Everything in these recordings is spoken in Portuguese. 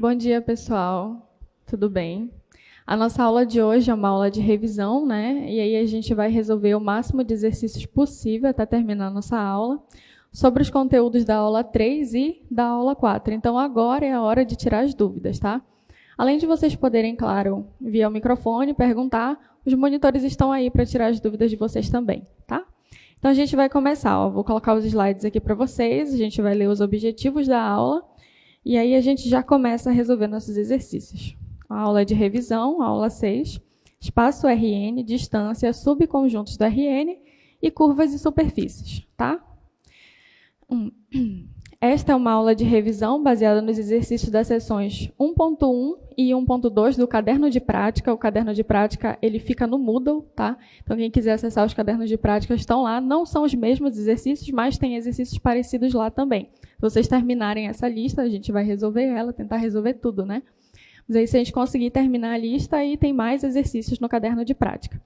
Bom dia, pessoal. Tudo bem? A nossa aula de hoje é uma aula de revisão, né? E aí a gente vai resolver o máximo de exercícios possível até terminar a nossa aula, sobre os conteúdos da aula 3 e da aula 4. Então, agora é a hora de tirar as dúvidas, tá? Além de vocês poderem, claro, via o microfone, perguntar, os monitores estão aí para tirar as dúvidas de vocês também, tá? Então, a gente vai começar. Vou colocar os slides aqui para vocês, a gente vai ler os objetivos da aula, e aí a gente já começa a resolver nossos exercícios. A aula de revisão, a aula 6, espaço RN, distância, subconjuntos do RN e curvas e superfícies, tá? Esta é uma aula de revisão baseada nos exercícios das sessões 1.1 e 1.2 do caderno de prática. O caderno de prática ele fica no Moodle, tá? Então, quem quiser acessar os cadernos de prática estão lá. Não são os mesmos exercícios, mas tem exercícios parecidos lá também. Se vocês terminarem essa lista, a gente vai resolver ela, tentar resolver tudo, né? Mas aí, se a gente conseguir terminar a lista, aí tem mais exercícios no caderno de prática.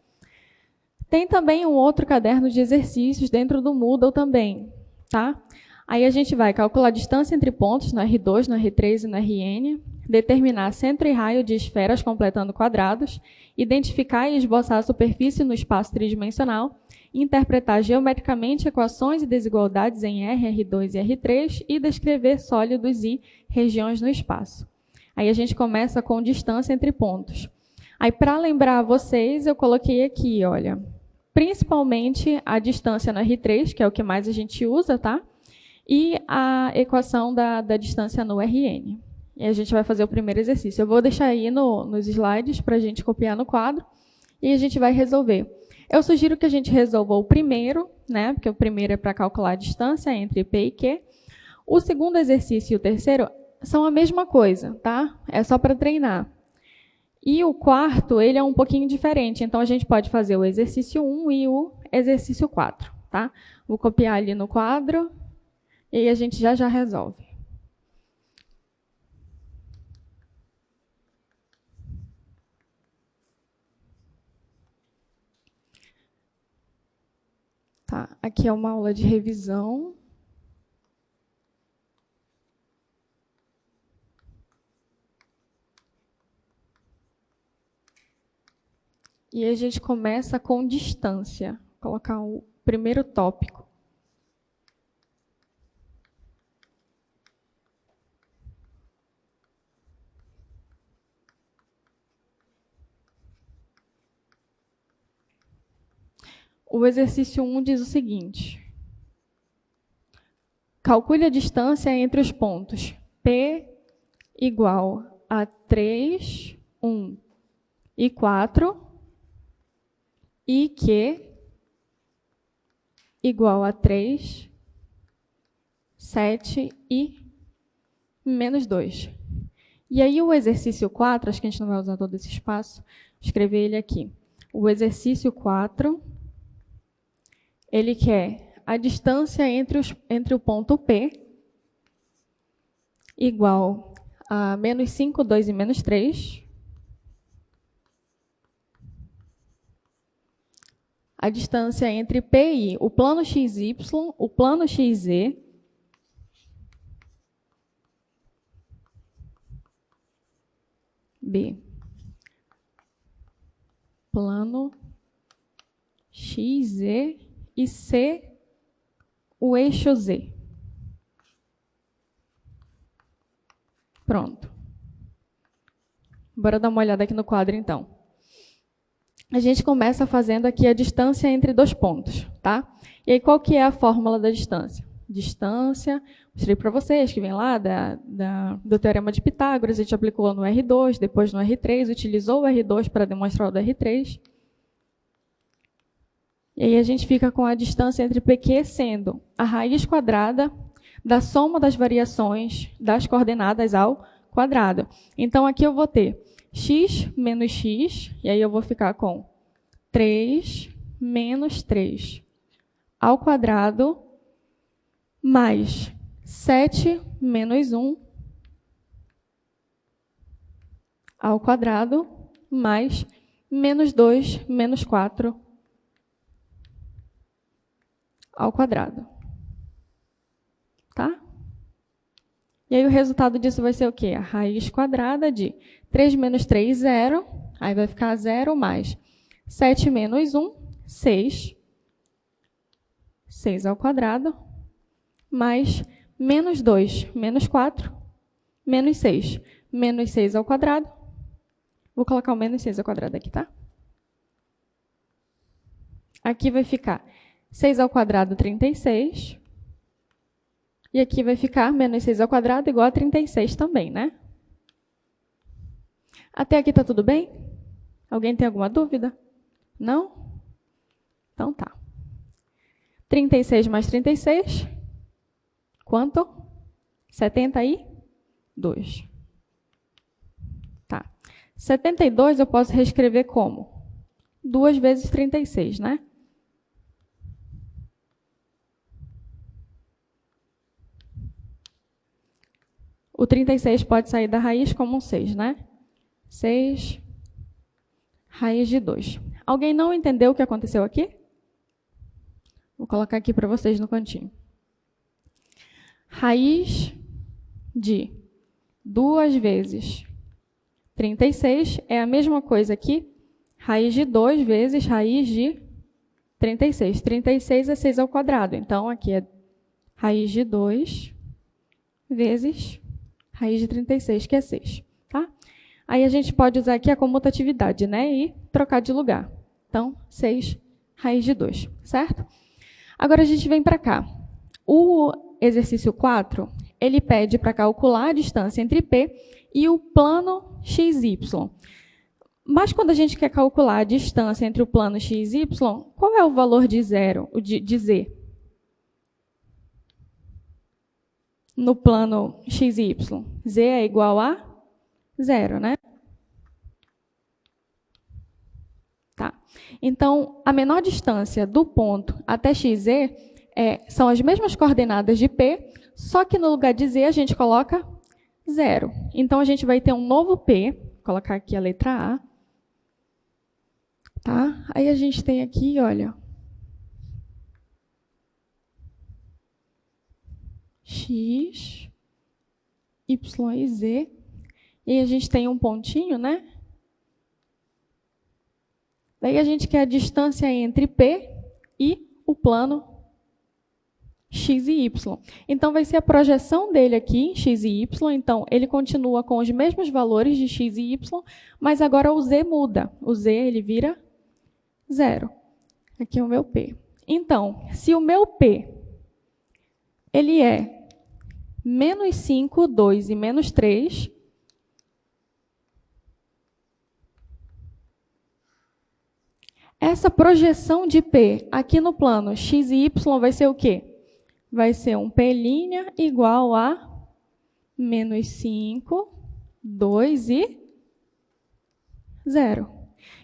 Tem também um outro caderno de exercícios dentro do Moodle também, tá? Aí a gente vai calcular a distância entre pontos no R2, no R3 e no RN, determinar centro e raio de esferas completando quadrados, identificar e esboçar a superfície no espaço tridimensional, interpretar geometricamente equações e desigualdades em R, R2 e R3 e descrever sólidos e regiões no espaço. Aí a gente começa com distância entre pontos. Aí, para lembrar vocês, eu coloquei aqui, olha, principalmente a distância no R3, que é o que mais a gente usa, tá? E a equação da distância no RN. E a gente vai fazer o primeiro exercício. Eu vou deixar aí nos slides para a gente copiar no quadro e a gente vai resolver. Eu sugiro que a gente resolva o primeiro, né? Porque o primeiro é para calcular a distância entre P e Q. O segundo exercício e o terceiro são a mesma coisa, tá? É só para treinar. E o quarto, ele é um pouquinho diferente. Então, a gente pode fazer o exercício 1 e o exercício 4, tá? Vou copiar ali no quadro. E aí a gente já resolve. Tá, aqui é uma aula de revisão. E a gente começa com distância. Vou colocar o primeiro tópico. O exercício 1 diz o seguinte. Calcule a distância entre os pontos P igual a 3, 1 e 4 e Q igual a 3, 7 e menos 2. E aí o exercício 4, acho que a gente não vai usar todo esse espaço, vou escrever ele aqui. O exercício 4, ele quer a distância entre o ponto P igual a menos 5, 2 e menos 3. A distância entre P e I, o plano XY, o plano XZ, B, plano XZ e C, o eixo Z. Pronto. Bora dar uma olhada aqui no quadro, então. A gente começa fazendo aqui a distância entre dois pontos, tá? E aí, qual que é a fórmula da distância? Distância, mostrei para vocês, que vem lá do Teorema de Pitágoras, a gente aplicou no R2, depois no R3, utilizou o R2 para demonstrar o do R3. E aí a gente fica com a distância entre PQ sendo a raiz quadrada da soma das variações das coordenadas ao quadrado. Então, aqui eu vou ter x menos x, e aí eu vou ficar com 3 menos 3 ao quadrado, mais 7 menos 1 ao quadrado, mais menos 2 menos 4 ao quadrado. Tá? E aí o resultado disso vai ser o quê? A raiz quadrada de 3 menos 3, 0. Aí vai ficar 0 mais 7 menos 1, 6. 6 ao quadrado. Mais menos 2, menos 4. Menos 6. Menos 6 ao quadrado. Vou colocar o menos 6 ao quadrado aqui, tá? Aqui vai ficar 6 ao quadrado, 36. E aqui vai ficar menos 6 ao quadrado igual a 36 também, né? Até aqui está tudo bem? Alguém tem alguma dúvida? Não? Então tá. 36 mais 36. Quanto? 72. Tá. 72 eu posso reescrever como? 2 vezes 36, né? O 36 pode sair da raiz como um 6, né? 6, raiz de 2. Alguém não entendeu o que aconteceu aqui? Vou colocar aqui para vocês no cantinho. Raiz de 2 vezes 36 é a mesma coisa aqui. Raiz de 2 vezes raiz de 36. 36 é 6 ao quadrado. Então, aqui é raiz de 2 vezes raiz de 36, que é 6. Tá? Aí a gente pode usar aqui a comutatividade, né? E trocar de lugar. Então, 6 raiz de 2, certo? Agora a gente vem para cá. O exercício 4, ele pede para calcular a distância entre P e o plano XY. Mas quando a gente quer calcular a distância entre o plano x e y, qual é o valor de zero, de z? No plano x e y. Z é igual a 0, né? Tá. Então, a menor distância do ponto até xz são as mesmas coordenadas de P, só que no lugar de z a gente coloca 0. Então, a gente vai ter um novo P, vou colocar aqui a letra A. Tá? Aí a gente tem aqui, olha, x, y e z. E a gente tem um pontinho, né? Daí a gente quer a distância entre P e o plano x e y. Então, vai ser a projeção dele aqui, x e y. Então, ele continua com os mesmos valores de x e y, mas agora o z muda. O z, ele vira 0. Aqui é o meu P. Então, se o meu P ele é menos 5, 2 e menos 3, essa projeção de P aqui no plano x e y vai ser o quê? Vai ser um P' igual a menos 5, 2 e 0.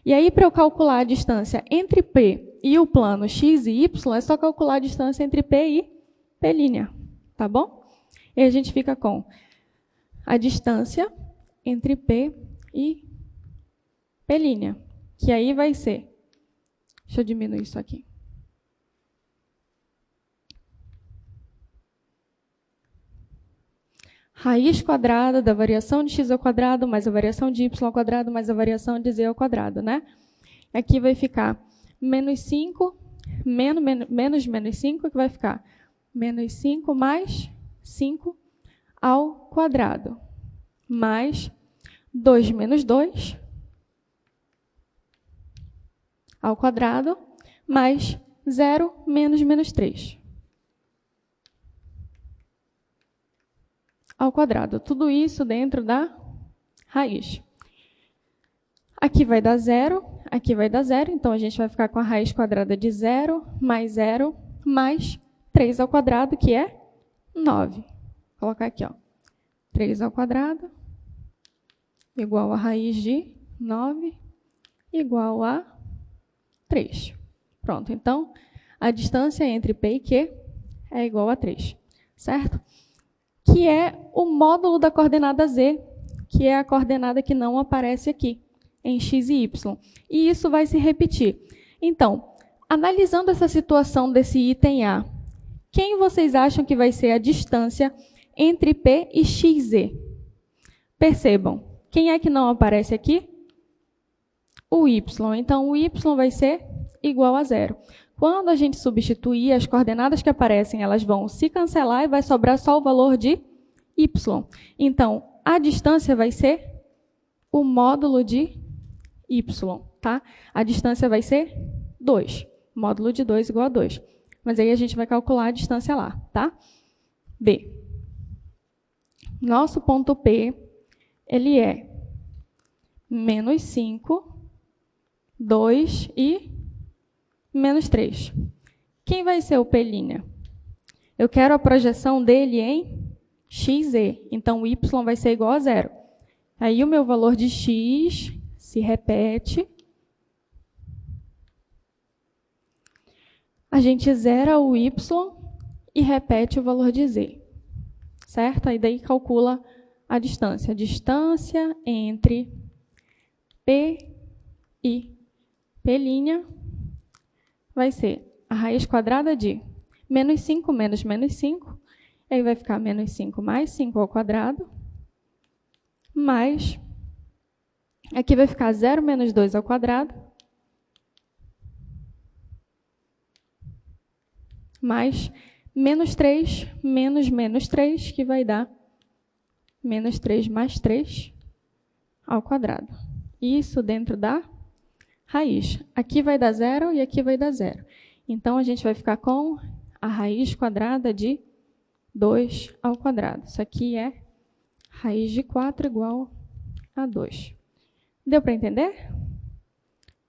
E aí, para eu calcular a distância entre P e o plano x e y, é só calcular a distância entre P e P', tá bom? E a gente fica com a distância entre P e P', que aí vai ser... Deixa eu diminuir isso aqui. Raiz quadrada da variação de x ao quadrado mais a variação de y ao quadrado mais a variação de z ao quadrado, né? Aqui vai ficar menos 5, menos 5, que vai ficar menos 5 mais 5 ao quadrado, mais 2 menos 2 ao quadrado, mais 0 menos menos 3 ao quadrado. Tudo isso dentro da raiz. Aqui vai dar 0, aqui vai dar 0, então a gente vai ficar com a raiz quadrada de 0, mais 3 ao quadrado, que é 9. Vou colocar aqui, ó. 3 ao quadrado, igual a raiz de 9, igual a 3. Pronto, então, a distância entre P e Q é igual a 3, certo? Que é o módulo da coordenada z, que é a coordenada que não aparece aqui, em x e y. E isso vai se repetir. Então, analisando essa situação desse item A, quem vocês acham que vai ser a distância entre P e XZ. Percebam, quem é que não aparece aqui? O Y. Então, o Y vai ser igual a 0. Quando a gente substituir, as coordenadas que aparecem, elas vão se cancelar e vai sobrar só o valor de Y. Então, a distância vai ser o módulo de Y, tá? A distância vai ser 2. Módulo de 2 igual a 2. Mas aí a gente vai calcular a distância lá, tá? B. Nosso ponto P, ele é menos 5, 2 e menos 3. Quem vai ser o P'? Eu quero a projeção dele em XZ. Então, o Y vai ser igual a 0. Aí, o meu valor de X se repete. A gente zera o Y e repete o valor de Z. Certo? Aí, daí calcula a distância. A distância entre P e P' vai ser a raiz quadrada de menos 5 menos menos 5. Aí vai ficar menos 5 mais 5 ao quadrado. Mais, aqui vai ficar 0 menos 2 ao quadrado. Mais menos 3 menos menos 3, que vai dar menos 3 mais 3 ao quadrado. Isso dentro da raiz. Aqui vai dar 0 e aqui vai dar 0. Então, a gente vai ficar com a raiz quadrada de 2 ao quadrado. Isso aqui é raiz de 4 igual a 2. Deu para entender?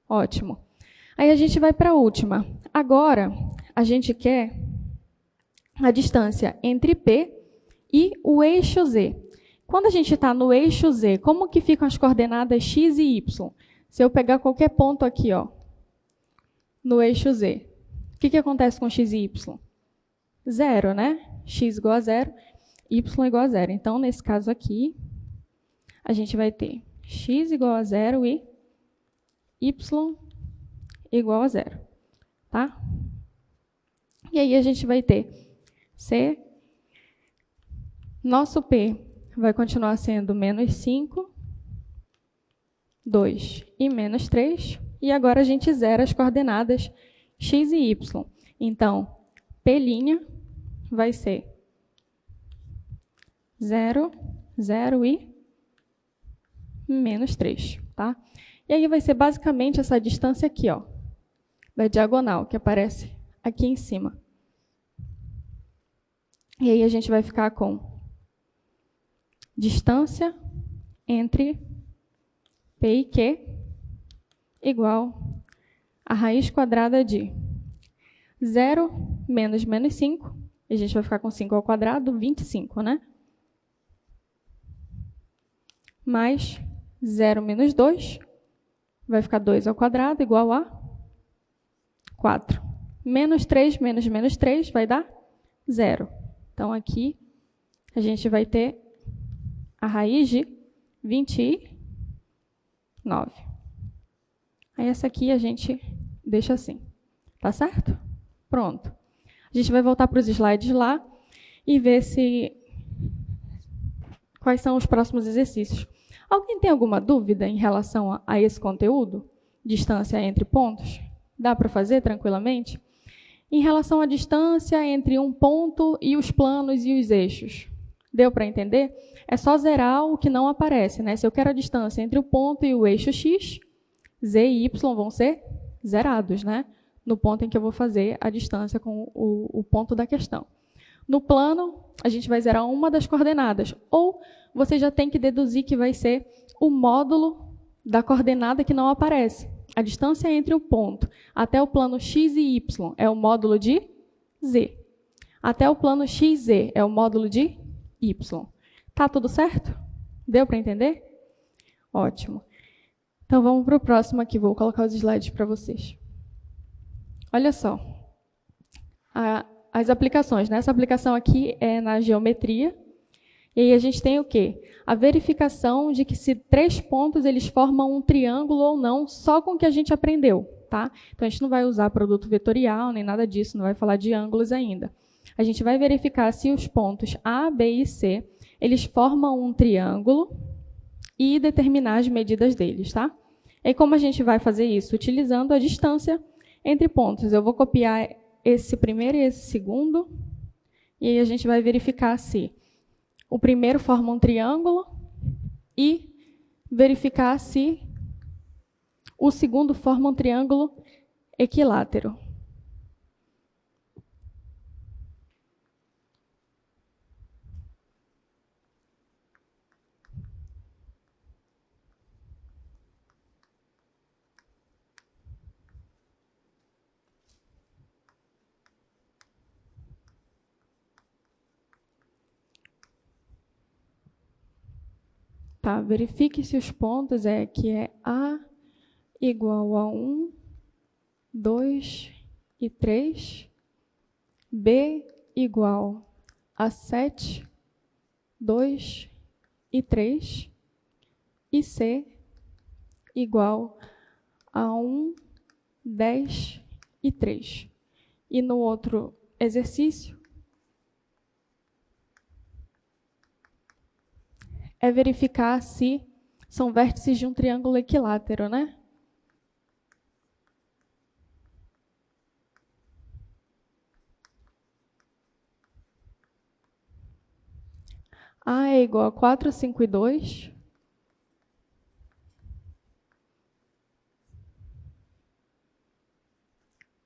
Ótimo. Aí a gente vai para a última. Agora, a gente quer a distância entre P e o eixo Z. Quando a gente está no eixo Z, como que ficam as coordenadas X e Y? Se eu pegar qualquer ponto aqui, ó, no eixo Z, o que acontece com X e Y? 0, né? X igual a 0, Y igual a 0. Então, nesse caso aqui, a gente vai ter X igual a 0 e Y igual a 0. Tá? E aí, a gente vai ter C. Nosso P vai continuar sendo menos 5, 2 e menos 3. E agora a gente zera as coordenadas X e Y. Então, P' vai ser 0, 0 e menos 3, tá? E aí vai ser basicamente essa distância aqui, ó, da diagonal, que aparece aqui em cima. E aí a gente vai ficar com distância entre P e Q igual a raiz quadrada de 0 menos menos 5. A gente vai ficar com 5 ao quadrado, 25, né? Mais 0 menos 2, vai ficar 2 ao quadrado, igual a 4. Menos 3 menos menos 3 vai dar 0. Então, aqui, a gente vai ter a raiz de 29. Aí, essa aqui a gente deixa assim. Tá certo? Pronto. A gente vai voltar para os slides lá e ver quais são os próximos exercícios. Alguém tem alguma dúvida em relação a esse conteúdo? Distância entre pontos? Dá para fazer tranquilamente? Em relação à distância entre um ponto e os planos e os eixos. Deu para entender? É só zerar o que não aparece, né? Se eu quero a distância entre o ponto e o eixo X, Z e Y vão ser zerados, né? No ponto em que eu vou fazer a distância com o ponto da questão. No plano, a gente vai zerar uma das coordenadas. Ou você já tem que deduzir que vai ser o módulo da coordenada que não aparece. A distância entre o ponto até o plano X e Y é o módulo de Z. Até o plano XZ é o módulo de Y. Tá tudo certo? Deu para entender? Ótimo. Então, vamos para o próximo aqui. Vou colocar os slides para vocês. Olha só. As aplicações, né? Essa aplicação aqui é na geometria. E aí a gente tem o quê? A verificação de que se 3 pontos eles formam um triângulo ou não, só com o que a gente aprendeu, tá? Então, a gente não vai usar produto vetorial, nem nada disso, não vai falar de ângulos ainda. A gente vai verificar se os pontos A, B e C, eles formam um triângulo e determinar as medidas deles, tá? E como a gente vai fazer isso? Utilizando a distância entre pontos. Eu vou copiar esse primeiro e esse segundo, e aí a gente vai verificar se o primeiro forma um triângulo e verificar se o segundo forma um triângulo equilátero. Tá, verifique se os pontos que é A igual a 1, 2 e 3, B igual a 7, 2 e 3, e C igual a 1, 10 e 3. E no outro exercício, é verificar se são vértices de um triângulo equilátero, né? A é igual a 4, 5 e 2.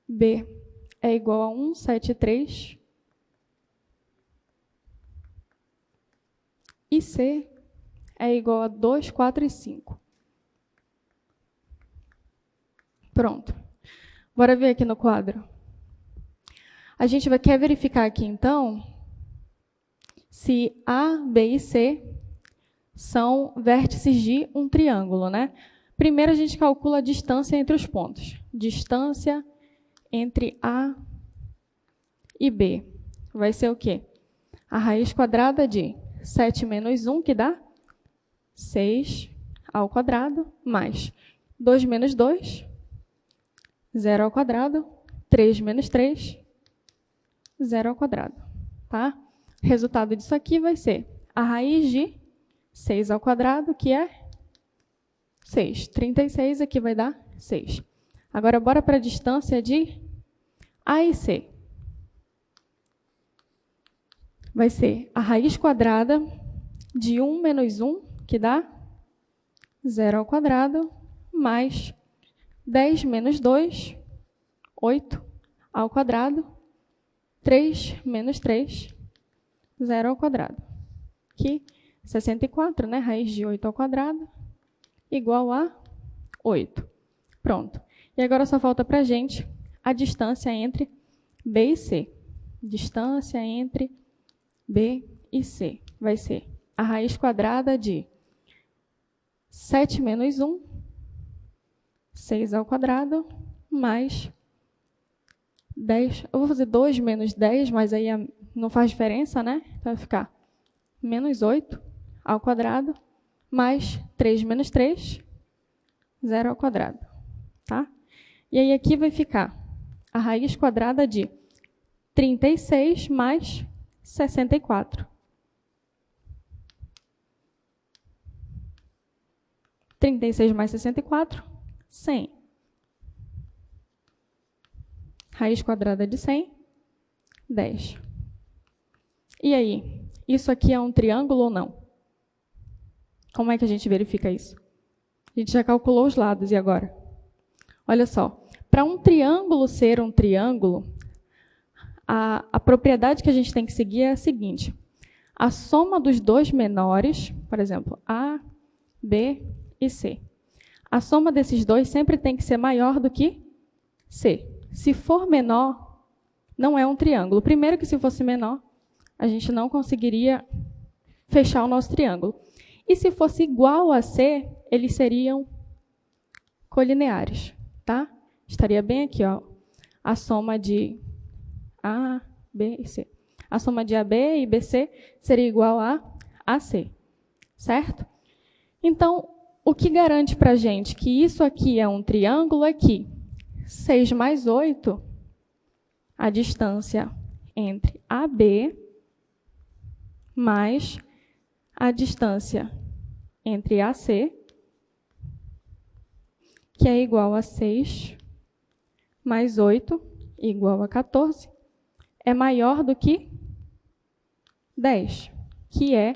B é igual a 1, 7 e 3. E C é igual a 2, 4 e 5. Pronto. Bora ver aqui no quadro. A gente quer verificar aqui, então, se A, B e C são vértices de um triângulo, né? Primeiro, a gente calcula a distância entre os pontos. Distância entre A e B. Vai ser o quê? A raiz quadrada de 7 menos 1, que dá 6 ao quadrado, mais 2 menos 2, 0 ao quadrado, 3 menos 3, 0 ao quadrado. Tá? Resultado disso aqui vai ser a raiz de 6 ao quadrado, que é 6. 36 aqui vai dar 6. Agora, bora para a distância de A e C. Vai ser a raiz quadrada de 1 menos 1, que dá 0 ao quadrado, mais 10 menos 2, 8 ao quadrado, 3 menos 3, 0 ao quadrado. Aqui, 64, né? Raiz de 8 ao quadrado, igual a 8. Pronto. E agora só falta para a gente a distância entre B e C. Distância entre B e C vai ser a raiz quadrada de 7 menos 1, 6 ao quadrado, mais 10. Eu vou fazer 2 menos 10, mas aí não faz diferença, né? Então vai ficar menos 8 ao quadrado, mais 3 menos 3, 0 ao quadrado. Tá? E aí aqui vai ficar a raiz quadrada de 36 mais 64. 36 mais 64, 100. Raiz quadrada de 100, 10. E aí, isso aqui é um triângulo ou não? Como é que a gente verifica isso? A gente já calculou os lados, e agora? Olha só, para um triângulo ser um triângulo, a propriedade que a gente tem que seguir é a seguinte. A soma dos dois menores, por exemplo, A, B e C. A soma desses dois sempre tem que ser maior do que C. Se for menor, não é um triângulo. Primeiro que se fosse menor, a gente não conseguiria fechar o nosso triângulo. E se fosse igual a C, eles seriam colineares, tá? Estaria bem aqui, ó, a soma de A, B e C. A soma de AB e BC seria igual a AC, certo? Então, o que garante para a gente que isso aqui é um triângulo é que 6 mais 8, a distância entre AB mais a distância entre AC, que é igual a 6, mais 8, igual a 14, é maior do que 10, que é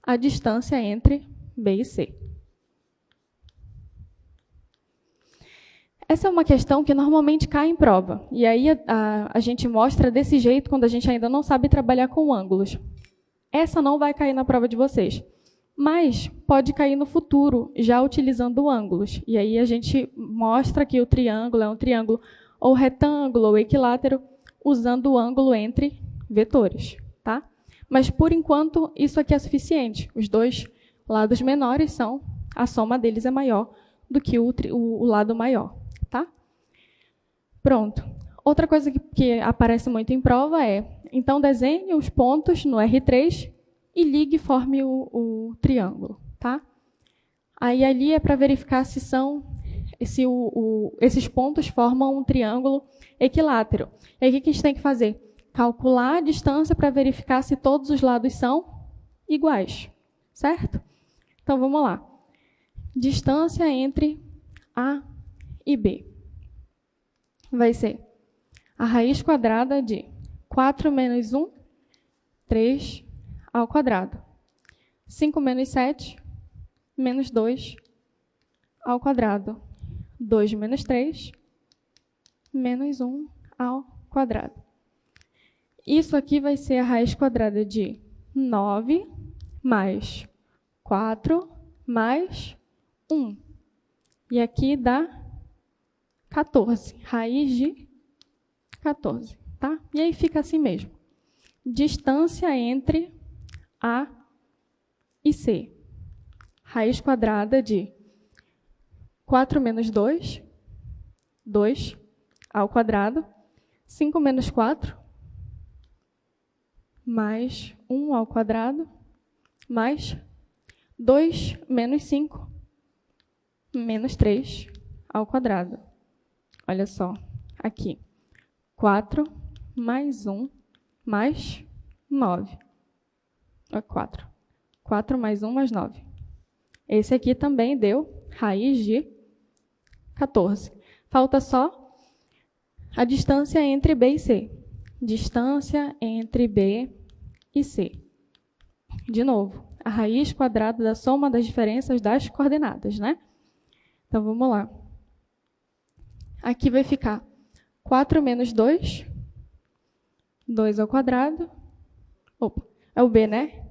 a distância entre B e C. Essa é uma questão que normalmente cai em prova. E aí a gente mostra desse jeito quando a gente ainda não sabe trabalhar com ângulos. Essa não vai cair na prova de vocês. Mas pode cair no futuro, já utilizando ângulos. E aí a gente mostra que o triângulo é um triângulo ou retângulo ou equilátero, usando o ângulo entre vetores. Tá? Mas, por enquanto, isso aqui é suficiente. Os dois lados menores são, a soma deles é maior do que o lado maior. Tá? Pronto. Outra coisa que aparece muito em prova é, então desenhe os pontos no R3 e ligue e forme o triângulo. Tá? Aí ali é para verificar se esses pontos formam um triângulo equilátero. E aí o que a gente tem que fazer? Calcular a distância para verificar se todos os lados são iguais. Certo? Então vamos lá. Distância entre A e B vai ser a raiz quadrada de 4 menos 1, 3 ao quadrado. 5 menos 7, menos 2 ao quadrado. 2 menos 3, menos 1 ao quadrado. Isso aqui vai ser a raiz quadrada de 9 mais 4 mais 1. E aqui dá 14. Raiz de 14. Tá? E aí fica assim mesmo. Distância entre A e C. Raiz quadrada de 4 menos 2, 2 ao quadrado. 5 menos 4, mais 1 ao quadrado, mais 2 menos 5, menos 3 ao quadrado. Olha só, aqui. 4 mais 1 mais 9. 4. 4 mais 1 mais 9. Esse aqui também deu raiz de 14. Falta só a distância entre B e C. Distância entre B e C. De novo, a raiz quadrada da soma das diferenças das coordenadas, né? Então, vamos lá. Aqui vai ficar 4 menos 2, 2 ao quadrado. Opa, é o B, né?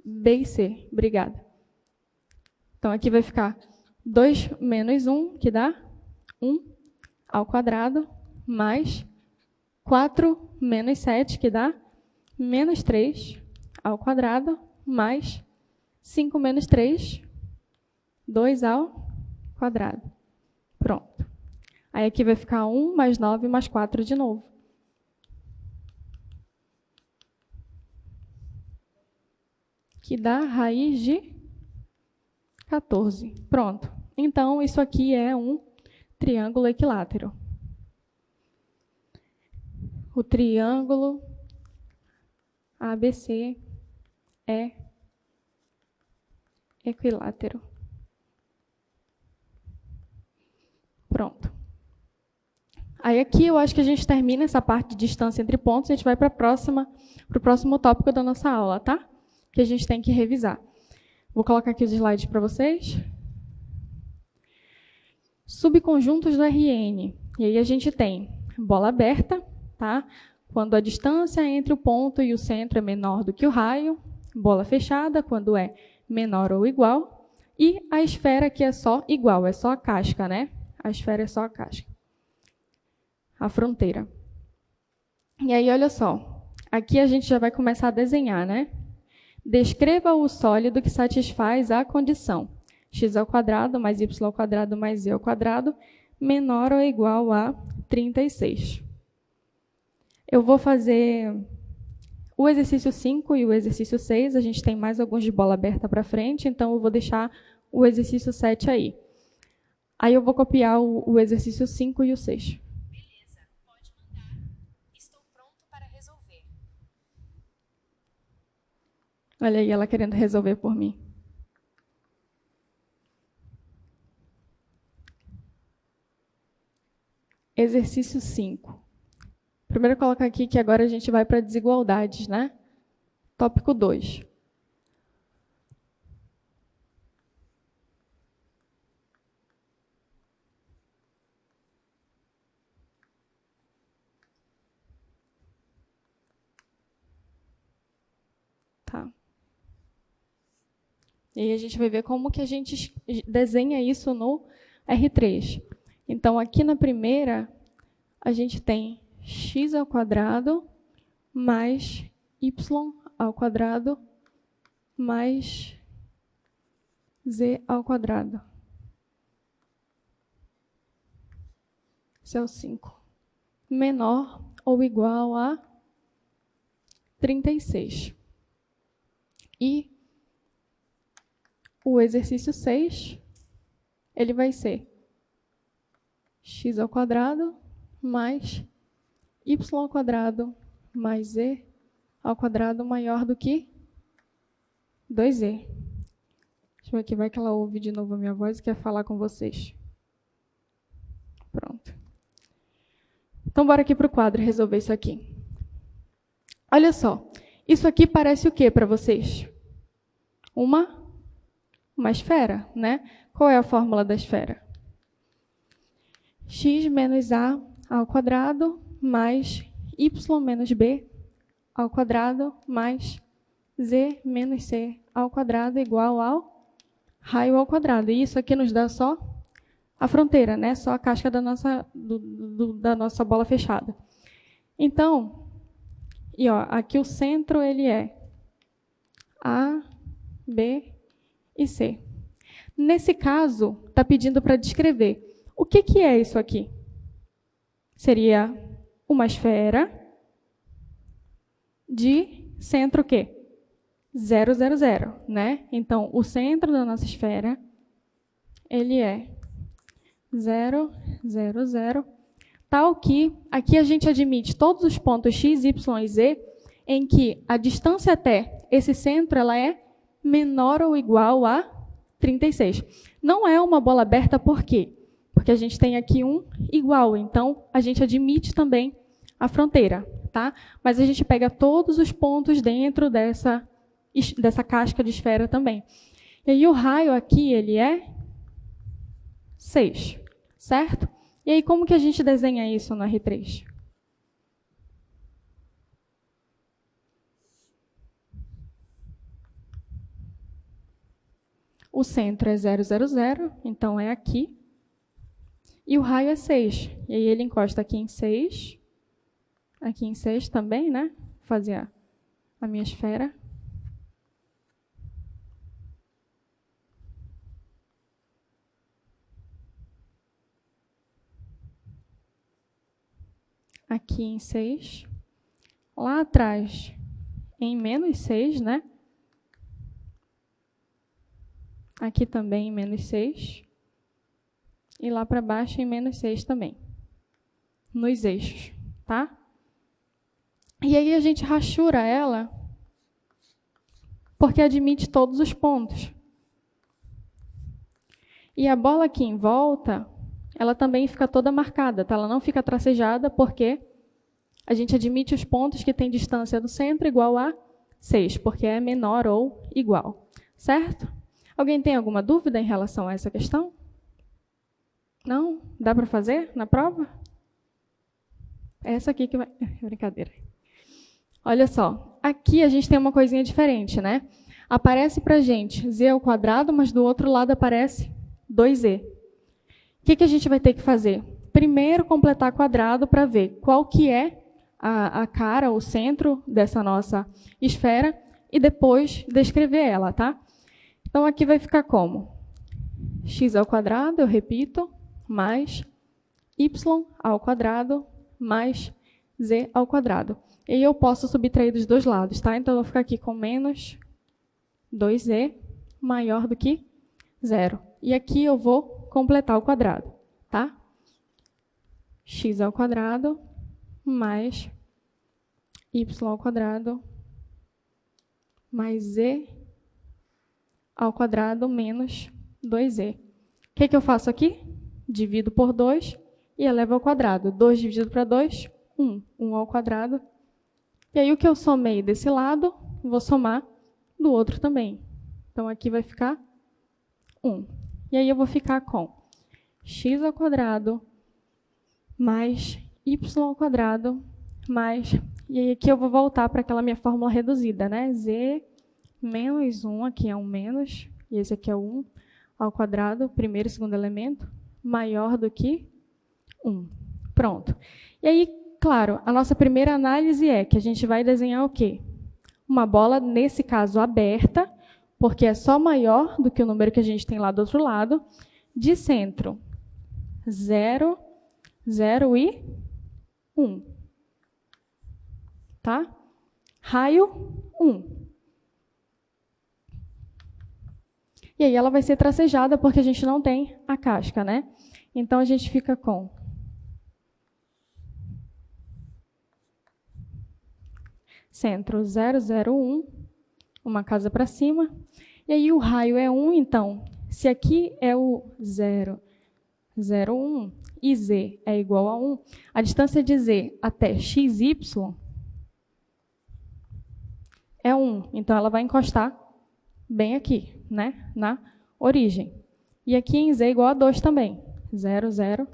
B e C, obrigada. Então, aqui vai ficar 2 menos 1, que dá 1 ao quadrado, mais 4 menos 7, que dá menos 3 ao quadrado, mais 5 menos 3, 2 ao quadrado. Pronto. Aí aqui vai ficar 1 mais 9 mais 4 de novo. Que dá raiz de 14. Pronto. Então, isso aqui é um triângulo equilátero. O triângulo ABC é equilátero. Pronto. Aí aqui eu acho que a gente termina essa parte de distância entre pontos e a gente vai para o próximo tópico da nossa aula, tá? Que a gente tem que revisar. Vou colocar aqui os slides para vocês. Subconjuntos do RN. E aí a gente tem bola aberta, tá? Quando a distância entre o ponto e o centro é menor do que o raio. Bola fechada, quando é menor ou igual. E a esfera que é só igual, é só a casca, né? A esfera é só a casca. A fronteira. E aí, olha só. Aqui a gente já vai começar a desenhar, né? Descreva o sólido que satisfaz a condição x² mais y² mais z² menor ou igual a 36. Eu vou fazer o exercício 5 e o exercício 6. A gente tem mais alguns de bola aberta para frente, então eu vou deixar o exercício 7 aí. Aí eu vou copiar o exercício 5 e o 6. Beleza, pode mandar. Estou pronto para resolver. Olha aí, ela querendo resolver por mim. Exercício 5. Primeiro colocar aqui que agora a gente vai para desigualdades, né? Tópico 2. Tá. E aí a gente vai ver como que a gente desenha isso no R3. Então, aqui na primeira, a gente tem x ao quadrado mais y ao quadrado mais z ao quadrado. Esse é o 5. Menor ou igual a 36. E o exercício 6, ele vai ser x ao quadrado mais y ao quadrado mais z ao quadrado maior do que 2z. Deixa eu ver aqui, vai que ela ouve de novo a minha voz e quer falar com vocês. Pronto. Então, bora aqui para o quadro resolver isso aqui. Olha só, isso aqui parece o que para vocês? Uma esfera, né? Qual é a fórmula da esfera? X menos a ao quadrado mais y menos b ao quadrado mais z menos c ao quadrado igual ao raio ao quadrado. E isso aqui nos dá só a fronteira, né? Só a casca da nossa bola fechada. Então, e ó, aqui o centro ele é A, B e C. Nesse caso, está pedindo para descrever. O que é isso aqui? Seria uma esfera de centro o quê? 0, 0, 0, né? Então, o centro da nossa esfera, ele é 0, 0, 0, tal que aqui a gente admite todos os pontos x, y e z em que a distância até esse centro ela é menor ou igual a 36. Não é uma bola aberta, por quê? Porque a gente tem aqui um igual, então a gente admite também a fronteira, tá? Mas a gente pega todos os pontos dentro dessa casca de esfera também. E aí o raio aqui, ele é 6, certo? E aí como que a gente desenha isso no R3? O centro é 0, 0, 0, então é aqui. E o raio é 6. E aí ele encosta aqui em 6. Aqui em 6 também, né? Vou fazer a minha esfera. Aqui em 6. Lá atrás, em menos 6, né? Aqui também em menos 6. E lá para baixo em menos 6 também. Nos eixos, tá? E aí a gente rachura ela porque admite todos os pontos. E a bola aqui em volta, ela também fica toda marcada, tá? Ela não fica tracejada porque a gente admite os pontos que têm distância do centro igual a 6, porque é menor ou igual, certo? Alguém tem alguma dúvida em relação a essa questão? Não? Dá para fazer na prova? É essa aqui que vai... Brincadeira. Olha só, aqui a gente tem uma coisinha diferente, né? Aparece para a gente z ao quadrado, mas do outro lado aparece 2z. O que a gente vai ter que fazer? Primeiro, completar quadrado para ver qual que é a cara, o centro dessa nossa esfera, e depois descrever ela, tá? Então, aqui vai ficar como? X ao quadrado, eu repito, mais y ao quadrado, mais z ao quadrado. E eu posso subtrair dos dois lados, tá? Então, eu vou ficar aqui com menos 2z maior do que 0. E aqui eu vou completar o quadrado, tá? X ao quadrado mais y ao quadrado mais z ao quadrado menos 2z. O que eu faço aqui? Divido por 2 e elevo ao quadrado. 2 dividido para 2, 1. 1 ao quadrado. E aí o que eu somei desse lado, vou somar do outro também. Então, aqui vai ficar 1. E aí eu vou ficar com x ao quadrado mais y ao quadrado mais... E aí aqui eu vou voltar para aquela minha fórmula reduzida, né? Z menos 1, aqui é um menos, e esse aqui é o 1 ao quadrado, primeiro e segundo elemento, maior do que 1. Pronto. E aí, claro, a nossa primeira análise é que a gente vai desenhar o quê? Uma bola, nesse caso, aberta, porque é só maior do que o número que a gente tem lá do outro lado, de centro 0, 0 e 1. Tá? Raio 1. E aí ela vai ser tracejada porque a gente não tem a casca, né? Então a gente fica com centro 0, 0, 1, uma casa para cima. E aí o raio é 1, então, se aqui é o 0, 0, 1 e z é igual a 1, a distância de z até xy é 1. Então ela vai encostar bem aqui, né, na origem. E aqui em z é igual a 2 também. 0, 0,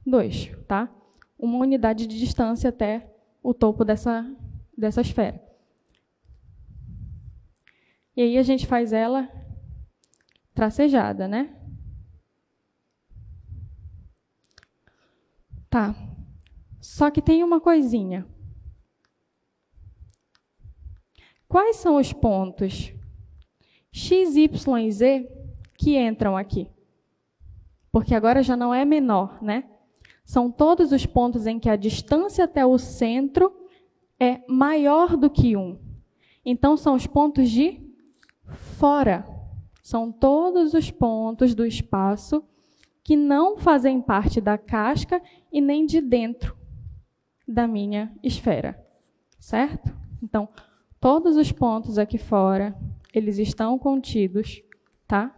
2, tá? Uma unidade de distância até o topo dessa esfera. E aí a gente faz ela tracejada, né? Tá. Só que tem uma coisinha. Quais são os pontos x, y e z que entram aqui? Porque agora já não é menor, né? São todos os pontos em que a distância até o centro é maior do que 1. Então, são os pontos de fora. São todos os pontos do espaço que não fazem parte da casca e nem de dentro da minha esfera. Certo? Então, todos os pontos aqui fora, eles estão contidos, tá?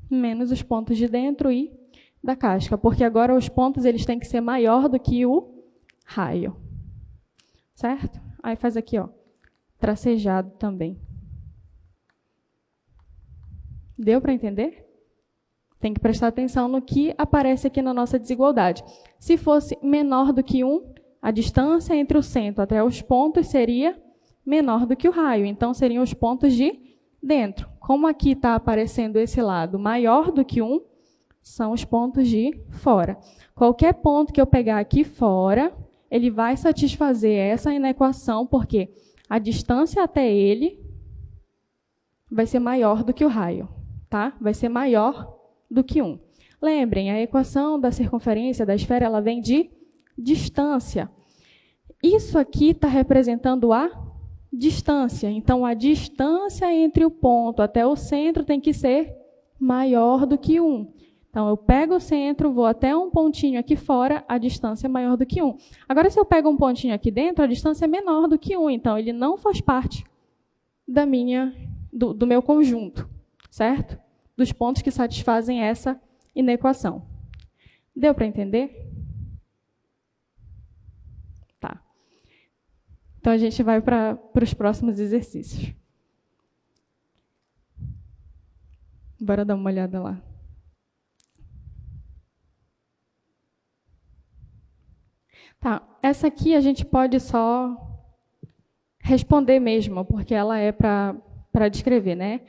Menos os pontos de dentro e da casca, porque agora os pontos eles têm que ser maior do que o raio. Certo? Aí faz aqui, ó, tracejado também. Deu para entender? Tem que prestar atenção no que aparece aqui na nossa desigualdade. Se fosse menor do que 1, a distância entre o centro até os pontos seria menor do que o raio. Então, seriam os pontos de dentro. Como aqui está aparecendo esse lado maior do que 1, são os pontos de fora. Qualquer ponto que eu pegar aqui fora, ele vai satisfazer essa inequação, porque a distância até ele vai ser maior do que o raio. Tá? Vai ser maior do que 1. Lembrem, a equação da circunferência da esfera ela vem de distância. Isso aqui está representando a distância. Então, a distância entre o ponto até o centro tem que ser maior do que 1. Então, eu pego o centro, vou até um pontinho aqui fora, a distância é maior do que 1. Agora, se eu pego um pontinho aqui dentro, a distância é menor do que 1. Então, ele não faz parte do meu conjunto, certo? Dos pontos que satisfazem essa inequação. Deu para entender? Tá. Então, a gente vai para os próximos exercícios. Bora dar uma olhada lá. Tá, essa aqui a gente pode só responder mesmo, porque ela é para descrever, né?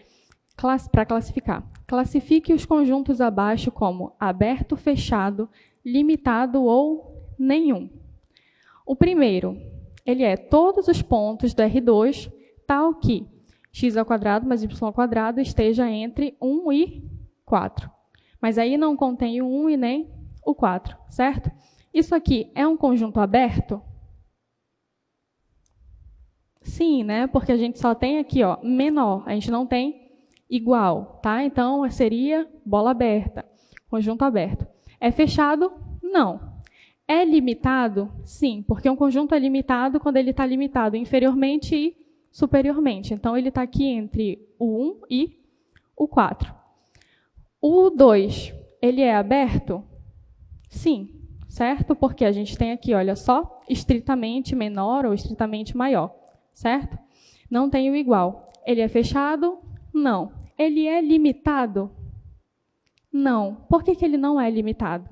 Para classificar. Classifique os conjuntos abaixo como aberto, fechado, limitado ou nenhum. O primeiro, ele é todos os pontos do R2, tal que x ao quadrado mais y ao quadrado esteja entre 1 e 4. Mas aí não contém o 1 e nem o 4, certo? Isso aqui é um conjunto aberto? Sim, né? Porque a gente só tem aqui, ó, menor, a gente não tem igual, tá? Então, seria bola aberta, conjunto aberto. É fechado? Não. É limitado? Sim, porque um conjunto é limitado quando ele está limitado inferiormente e superiormente. Então, ele está aqui entre o 1 e o 4. O 2, ele é aberto? Sim, certo? Porque a gente tem aqui, olha só, estritamente menor ou estritamente maior, certo? Não tem o igual. Ele é fechado? Não. Ele é limitado? Não. Por que ele não é limitado?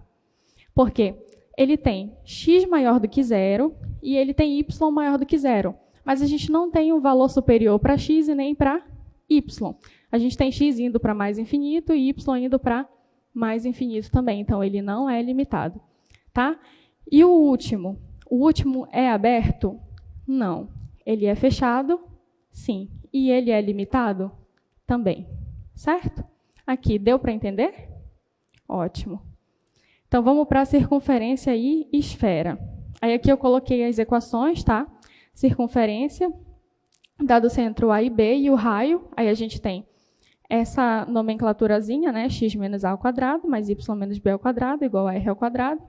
Porque ele tem x maior do que zero e ele tem y maior do que zero. Mas a gente não tem um valor superior para x e nem para y. A gente tem x indo para mais infinito e y indo para mais infinito também. Então, ele não é limitado. Tá? E o último? O último é aberto? Não. Ele é fechado? Sim. E ele é limitado? Também. Certo? Aqui, deu para entender? Ótimo. Então, vamos para a circunferência e esfera. Aí, aqui eu coloquei as equações, tá? Circunferência, dado o centro A e B, e o raio. Aí, a gente tem essa nomenclaturazinha, né? X menos A ao quadrado, mais Y menos B ao quadrado, igual a R ao quadrado.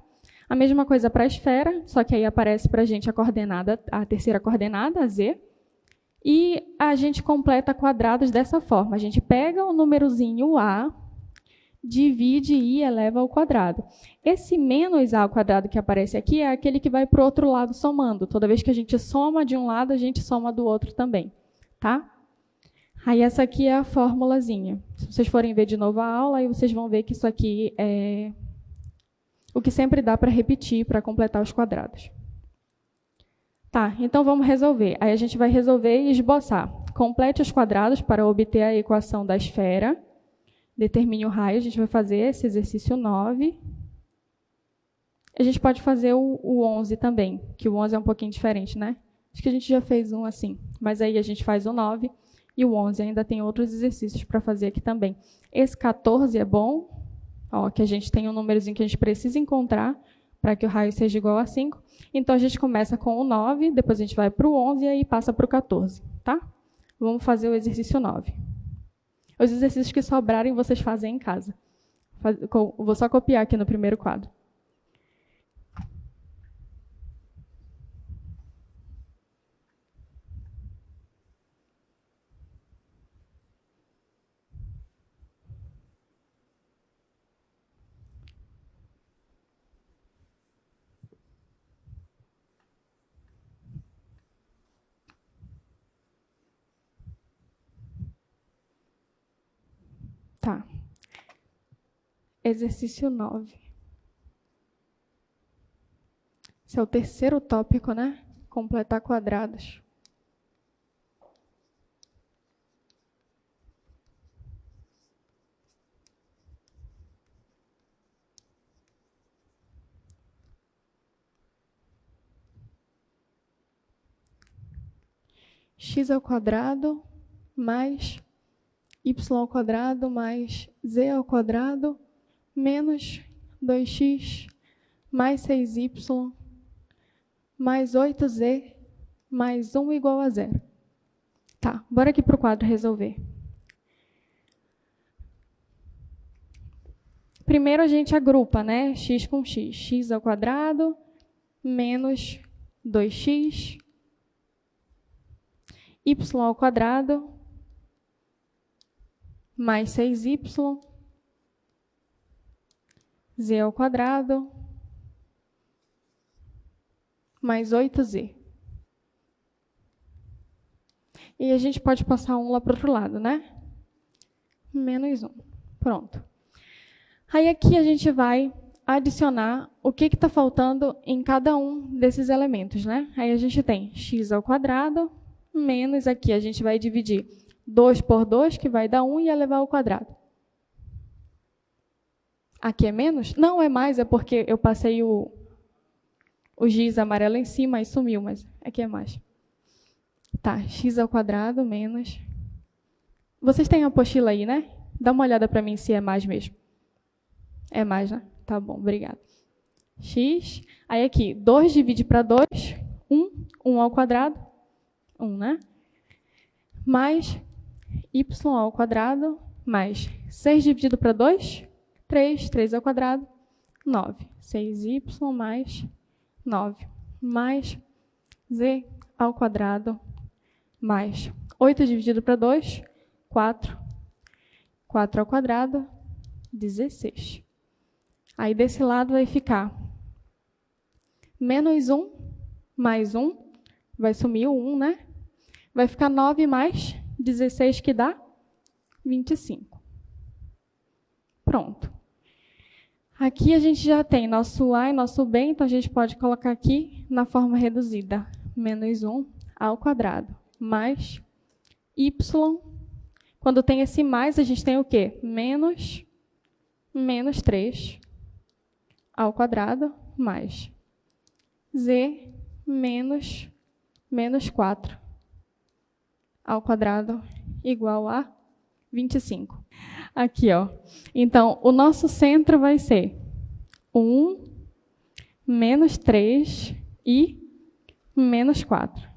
A mesma coisa para a esfera, só que aí aparece para a gente a coordenada, a terceira coordenada, a Z. E a gente completa quadrados dessa forma. A gente pega o númerozinho A, divide e eleva ao quadrado. Esse menos a ao quadrado que aparece aqui é aquele que vai para o outro lado somando. Toda vez que a gente soma de um lado, a gente soma do outro também. Tá? Aí essa aqui é a formulazinha. Se vocês forem ver de novo a aula, aí vocês vão ver que isso aqui é o que sempre dá para repetir para completar os quadrados. Tá, então vamos resolver. Aí a gente vai resolver e esboçar. Complete os quadrados para obter a equação da esfera. Determine o raio, a gente vai fazer esse exercício 9. A gente pode fazer o 11 também, que o 11 é um pouquinho diferente, né? Acho que a gente já fez um assim, mas aí a gente faz o 9 e o 11 ainda tem outros exercícios para fazer aqui também. Esse 14 é bom, ó, que a gente tem um númerozinho que a gente precisa encontrar para que o raio seja igual a 5. Então, a gente começa com o 9, depois a gente vai para o 11 e aí passa para o 14, tá? Vamos fazer o exercício 9. Os exercícios que sobrarem, vocês fazem em casa. Vou só copiar aqui no primeiro quadro. Tá. Exercício 9. Esse é o terceiro tópico, né? Completar quadrados. X ao quadrado mais y ao quadrado mais z ao quadrado menos 2x mais 6y mais 8z mais 1 igual a 0. Tá, bora aqui para o quadro resolver. Primeiro a gente agrupa, né? X com x. X ao quadrado menos 2x y ao quadrado mais 6y, z ao quadrado, mais 8z. E a gente pode passar 1 lá para o outro lado, né? Menos 1. Pronto. Aí aqui a gente vai adicionar o que está faltando em cada um desses elementos, né? Aí a gente tem x ao quadrado, menos aqui a gente vai dividir 2 por 2, que vai dar 1, e elevar ao quadrado. Aqui é menos? Não, é mais, é porque eu passei o giz amarelo em cima e sumiu, mas aqui é mais. Tá, x ao quadrado menos... Vocês têm a apostila aí, né? Dá uma olhada para mim se é mais mesmo. É mais, né? Tá bom, obrigada. X, aí aqui, 2 divide para 2, 1, 1 ao quadrado, 1, né? Mais y ao quadrado, mais 6 dividido para 2, 3, 3 ao quadrado, 9. 6y mais 9. Mais z ao quadrado mais 8 dividido para 2, 4. 4 ao quadrado, 16. Aí desse lado vai ficar menos 1 mais 1, vai sumir o 1, né? Vai ficar 9 mais 16, que dá 25. Pronto. Aqui a gente já tem nosso A e nosso B, então a gente pode colocar aqui na forma reduzida. Menos 1 ao quadrado mais y. Quando tem esse mais, a gente tem o quê? Menos 3 ao quadrado mais z menos 4 ao quadrado igual a 25. Aqui, ó. Então, o nosso centro vai ser 1, menos 3 e menos 4.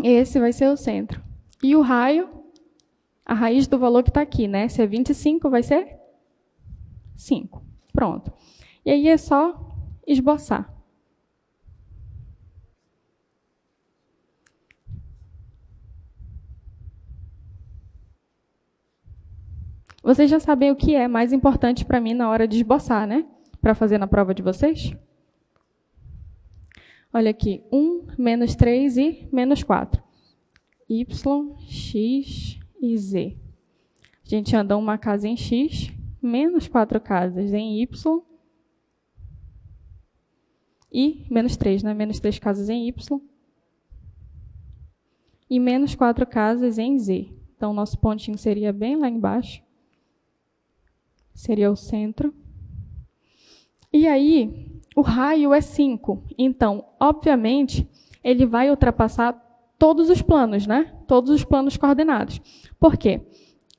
Esse vai ser o centro. E o raio, a raiz do valor que está aqui, né? Se é 25, vai ser 5. Pronto. E aí é só esboçar. Vocês já sabem o que é mais importante para mim na hora de esboçar, né? Para fazer na prova de vocês? Olha aqui, 1, menos 3 e menos 4. Y, x e z. A gente anda uma casa em x, menos 4 casas em y, e menos 3, né? Menos 3 casas em y, e menos 4 casas em z. Então, nosso pontinho seria bem lá embaixo. Seria o centro. E aí, o raio é 5. Então, obviamente, ele vai ultrapassar todos os planos, né? Todos os planos coordenados. Por quê?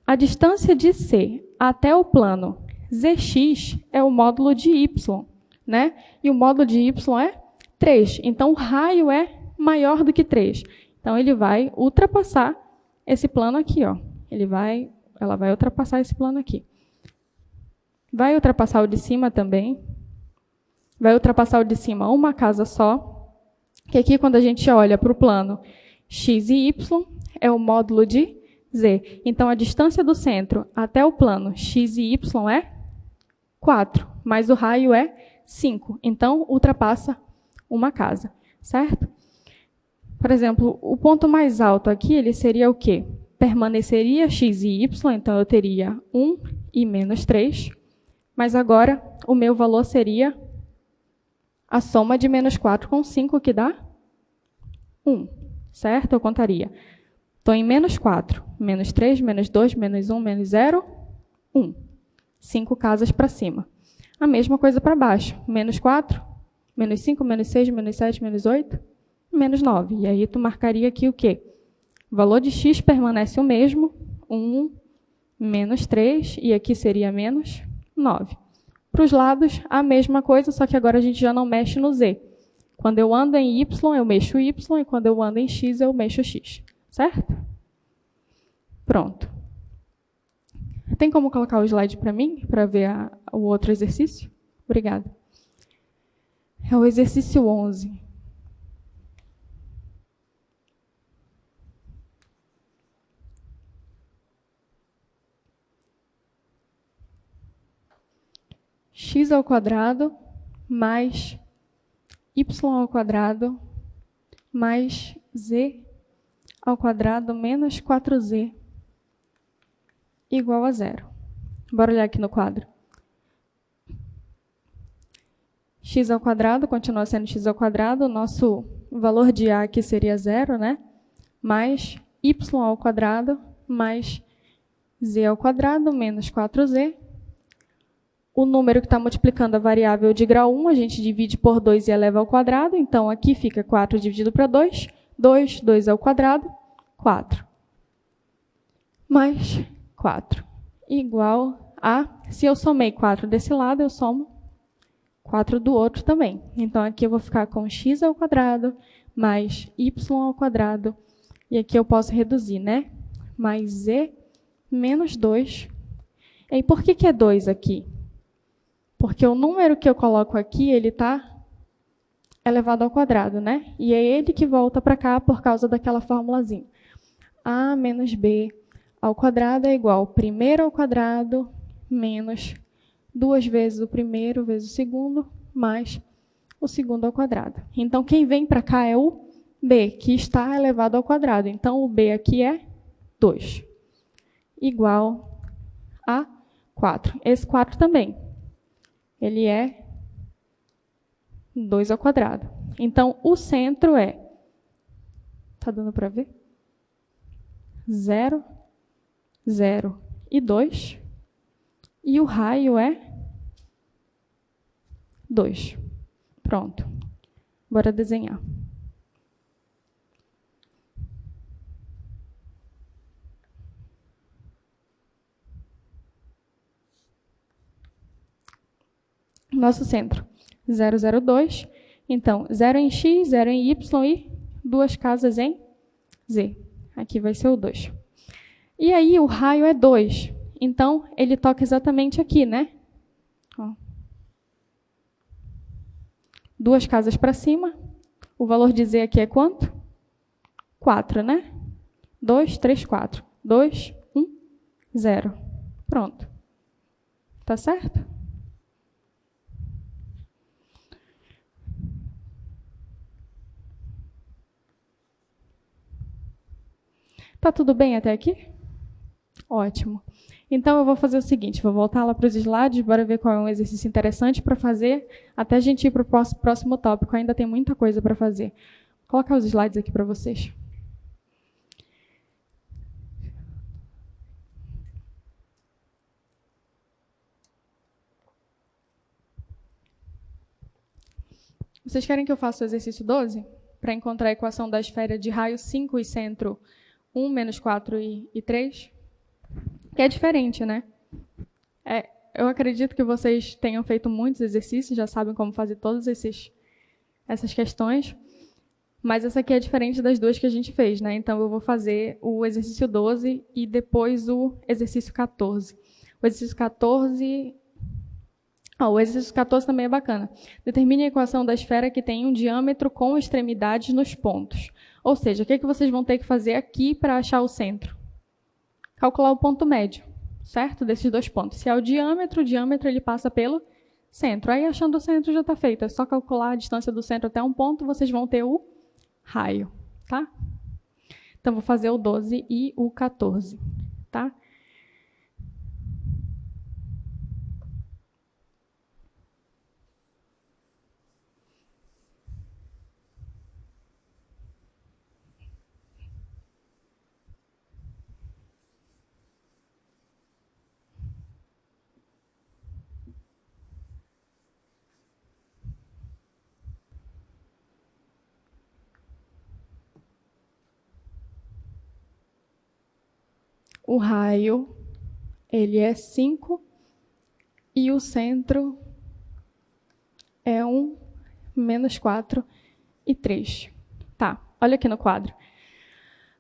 A distância de C até o plano ZX é o módulo de Y, né? E o módulo de Y é 3. Então, o raio é maior do que 3. Então, ele vai ultrapassar esse plano aqui, ó. Ela vai ultrapassar esse plano aqui. Vai ultrapassar o de cima também. Vai ultrapassar o de cima uma casa só. Que aqui, quando a gente olha para o plano x e y, é o módulo de z. Então, a distância do centro até o plano x e y é 4, mas o raio é 5. Então, ultrapassa uma casa, certo? Por exemplo, o ponto mais alto aqui, ele seria o quê? Permaneceria x e y, então eu teria 1 e menos 3. Mas agora, o meu valor seria a soma de menos 4 com 5, que dá 1, certo? Eu contaria. Estou em menos 4, menos 3, menos 2, menos 1, menos 0, 1. 5 casas para cima. A mesma coisa para baixo. Menos 4, menos 5, menos 6, menos 7, menos 8, menos 9. E aí tu marcaria aqui o quê? O valor de x permanece o mesmo, 1, menos 3, e aqui seria menos 9. Para os lados, a mesma coisa, só que agora a gente já não mexe no z. Quando eu ando em y, eu mexo y, e quando eu ando em x, eu mexo x. Certo? Pronto. Tem como colocar o slide para mim, para ver o outro exercício? Obrigada. É o exercício 11. X ao quadrado mais y ao quadrado mais z ao quadrado menos 4z igual a 0. Bora olhar aqui no quadro. X ao quadrado continua sendo x ao quadrado. O nosso valor de a aqui seria 0, né? Mais y ao quadrado mais z ao quadrado menos 4z. O número que está multiplicando a variável de grau 1, a gente divide por 2 e eleva ao quadrado. Então, aqui fica 4 dividido para 2. 2 ao quadrado, 4. Mais 4. Igual a... Se eu somei 4 desse lado, eu somo 4 do outro também. Então, aqui eu vou ficar com x ao quadrado mais y ao quadrado. E aqui eu posso reduzir, né? Mais z menos 2. E aí, por que é 2 aqui? Porque o número que eu coloco aqui, ele está elevado ao quadrado, né? E é ele que volta para cá por causa daquela formulazinha. A menos B ao quadrado é igual ao primeiro ao quadrado menos 2 vezes o primeiro vezes o segundo, mais o segundo ao quadrado. Então, quem vem para cá é o B, que está elevado ao quadrado. Então, o B aqui é 2, igual a 4. Esse 4 também, ele é 2 ao quadrado. Então, o centro é, está dando para ver? 0, 0 e 2. E o raio é 2. Pronto. Bora desenhar. Nosso centro, 0, 0, 2. Então, 0 em x, 0 em y e 2 casas em z. Aqui vai ser o 2. E aí, o raio é 2. Então, ele toca exatamente aqui, né? Ó. 2 casas para cima. O valor de z aqui é quanto? 4, né? 2, 3, 4. 2, 1, 0. Pronto. Tá certo? Tá tudo bem até aqui? Ótimo. Então, eu vou fazer o seguinte, vou voltar lá para os slides, bora ver qual é um exercício interessante para fazer, até a gente ir para o próximo tópico, ainda tem muita coisa para fazer. Vou colocar os slides aqui para vocês. Vocês querem que eu faça o exercício 12? Para encontrar a equação da esfera de raio 5 e centro 1, menos 4 e 3? Que é diferente, né? Eu acredito que vocês tenham feito muitos exercícios, já sabem como fazer todas essas questões, mas essa aqui é diferente das duas que a gente fez, né? Então, eu vou fazer o exercício 12 e depois o exercício 14. O exercício 14... o exercício 14 também é bacana. Determine a equação da esfera que tem um diâmetro com extremidades nos pontos. Ou seja, o que vocês vão ter que fazer aqui para achar o centro? Calcular o ponto médio, certo? Desses dois pontos. Se é o diâmetro ele passa pelo centro. Aí, achando o centro, já está feito. É só calcular a distância do centro até um ponto, vocês vão ter o raio, tá? Então, vou fazer o 12 e o 14, tá? O raio, ele é 5 e o centro é 1, menos 4 e 3. Tá, olha aqui no quadro.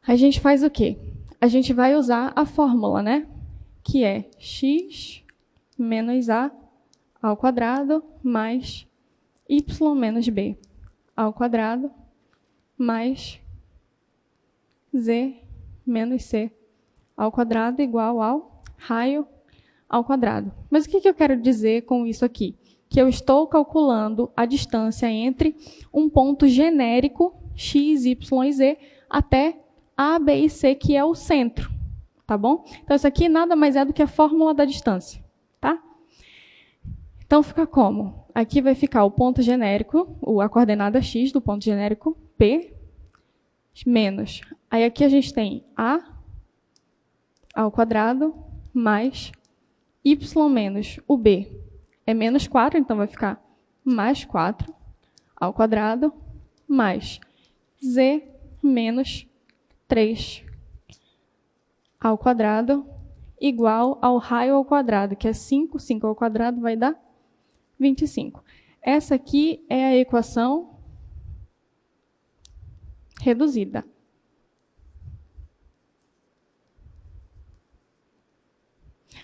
A gente faz o quê? A gente vai usar a fórmula, né? Que é x menos a ao quadrado mais y menos b ao quadrado mais z menos c ao quadrado igual ao raio ao quadrado. Mas o que eu quero dizer com isso aqui? Que eu estou calculando a distância entre um ponto genérico, x, y e z, até A, B e C, que é o centro. Tá bom? Então, isso aqui nada mais é do que a fórmula da distância. Tá? Então, fica como? Aqui vai ficar o ponto genérico, a coordenada x do ponto genérico, P, menos. Aí, aqui a gente tem A ao quadrado mais y menos o b é menos 4, então vai ficar mais 4 ao quadrado mais z menos 3 ao quadrado igual ao raio ao quadrado, que é 5. 5 ao quadrado vai dar 25. Essa aqui é a equação reduzida.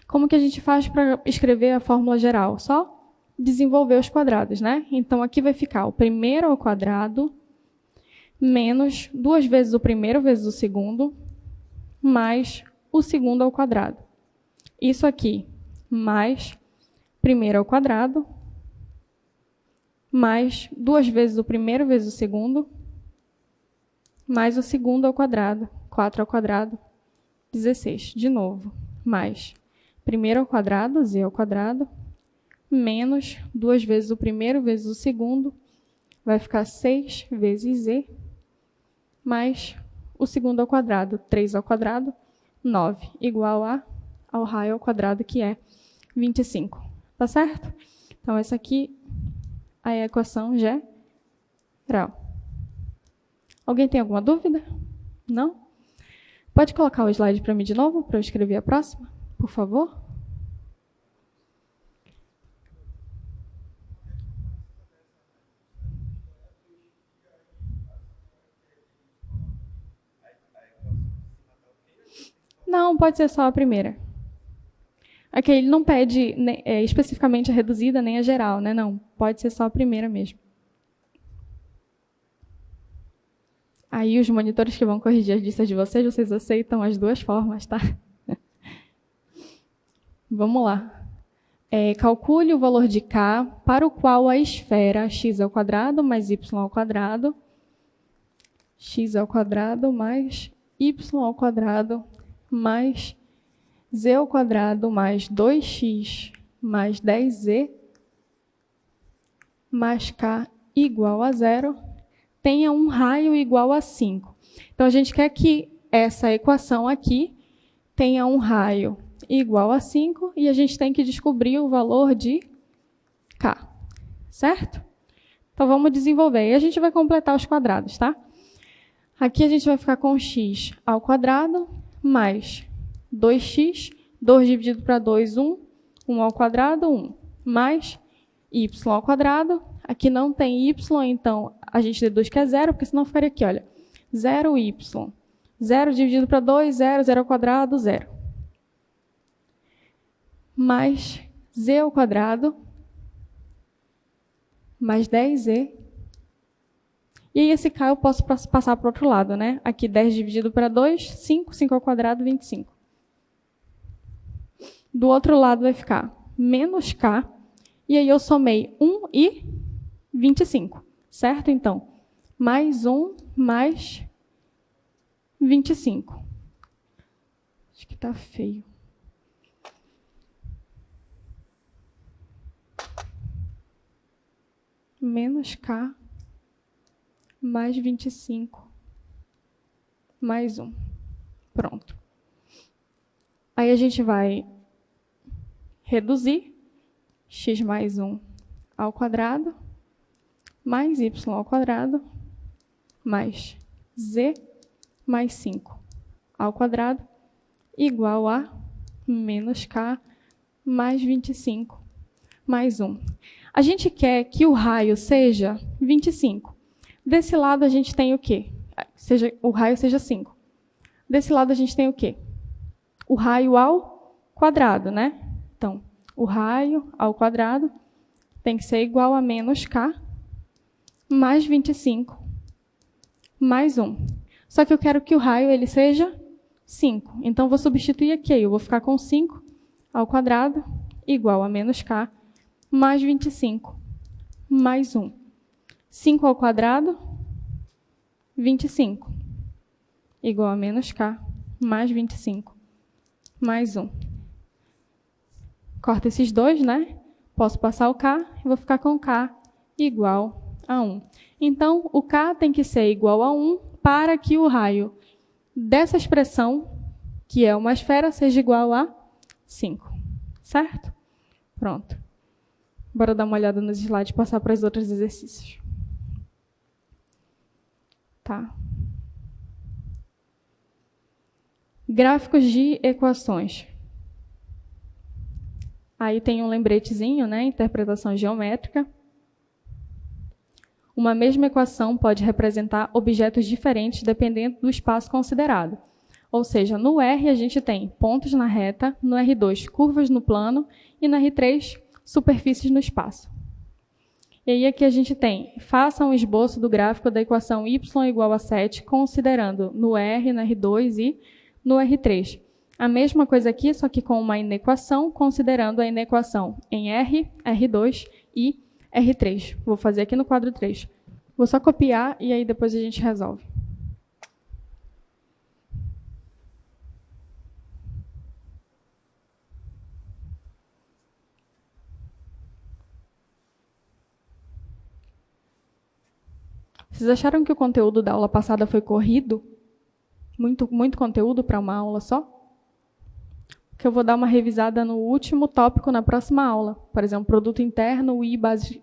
Como que a gente faz para escrever a fórmula geral? Só desenvolver os quadrados, né? Então, aqui vai ficar o primeiro ao quadrado menos 2 vezes o primeiro vezes o segundo, mais o segundo ao quadrado. Isso aqui, mais primeiro ao quadrado, mais 2 vezes o primeiro vezes o segundo, mais o segundo ao quadrado, 4 ao quadrado, 16. De novo, mais primeiro ao quadrado, z ao quadrado, menos 2 vezes o primeiro vezes o segundo, vai ficar 6 vezes z, mais o segundo ao quadrado, 3 ao quadrado, 9, igual ao raio ao quadrado, que é 25. Tá certo? Então, essa aqui é a equação geral. Alguém tem alguma dúvida? Não? Pode colocar o slide para mim de novo, para eu escrever a próxima, por favor? Não, pode ser só a primeira. Aqui ele não pede especificamente a reduzida nem a geral, né? Não, pode ser só a primeira mesmo. Aí os monitores que vão corrigir as listas de vocês aceitam as duas formas, tá? Vamos lá. Calcule o valor de k para o qual a esfera x ao quadrado mais y ao quadrado, x ao quadrado mais y ao quadrado mais z ao quadrado mais 2x mais 10z mais k igual a 0 tenha um raio igual a 5. Então, a gente quer que essa equação aqui tenha um raio igual a 5 e a gente tem que descobrir o valor de k, certo? Então, vamos desenvolver. E a gente vai completar os quadrados, tá? Aqui a gente vai ficar com x ao quadrado mais 2x, 2 dividido para 2, 1, 1 ao quadrado, 1, mais y ao quadrado. Aqui não tem y, então a gente deduz que é 0, porque senão ficaria aqui, olha, 0y. 0 dividido para 2, 0, 0 ao quadrado, 0. Mais z ao quadrado, mais 10z. E aí esse k eu posso passar para o outro lado, né? Aqui 10 dividido para 2, 5, 5 ao quadrado, 25. Do outro lado vai ficar menos k, e aí eu somei 1 e 25, certo? Então, mais 1 mais 25. Acho que está feio. Menos k mais 25 mais 1. Pronto. Aí a gente vai reduzir x mais 1 ao quadrado mais y ao quadrado mais z mais 5 ao quadrado igual a menos k mais 25 mais 1. A gente quer que o raio seja 25. Desse lado a gente tem o quê? O raio seja 5. Desse lado a gente tem o quê? O raio ao quadrado, né? Então, o raio ao quadrado tem que ser igual a menos k mais 25 mais 1. Só que eu quero que o raio ele seja 5. Então, vou substituir aqui. Eu vou ficar com 5 ao quadrado igual a menos k mais 25 mais 1. 5 ao quadrado, 25, igual a menos k mais 25 mais 1. Corta esses dois, né? Posso passar o k e vou ficar com k igual a 1. Então, o k tem que ser igual a 1 para que o raio dessa expressão, que é uma esfera, seja igual a 5. Certo? Pronto. Bora dar uma olhada nos slides e passar para os outros exercícios. Tá. Gráficos de equações. Aí tem um lembretezinho, né? Interpretação geométrica. Uma mesma equação pode representar objetos diferentes dependendo do espaço considerado. Ou seja, no R a gente tem pontos na reta, no R2 curvas no plano e no R3 superfícies no espaço. E aí aqui a gente tem, faça um esboço do gráfico da equação y igual a 7, considerando no R, no R2 e no R3. A mesma coisa aqui, só que com uma inequação, considerando a inequação em R, R2 e R3. Vou fazer aqui no quadro 3. Vou só copiar e aí depois a gente resolve. Vocês acharam que o conteúdo da aula passada foi corrido? Muito conteúdo para uma aula só? Que eu vou dar uma revisada no último tópico na próxima aula. Por exemplo, produto interno e base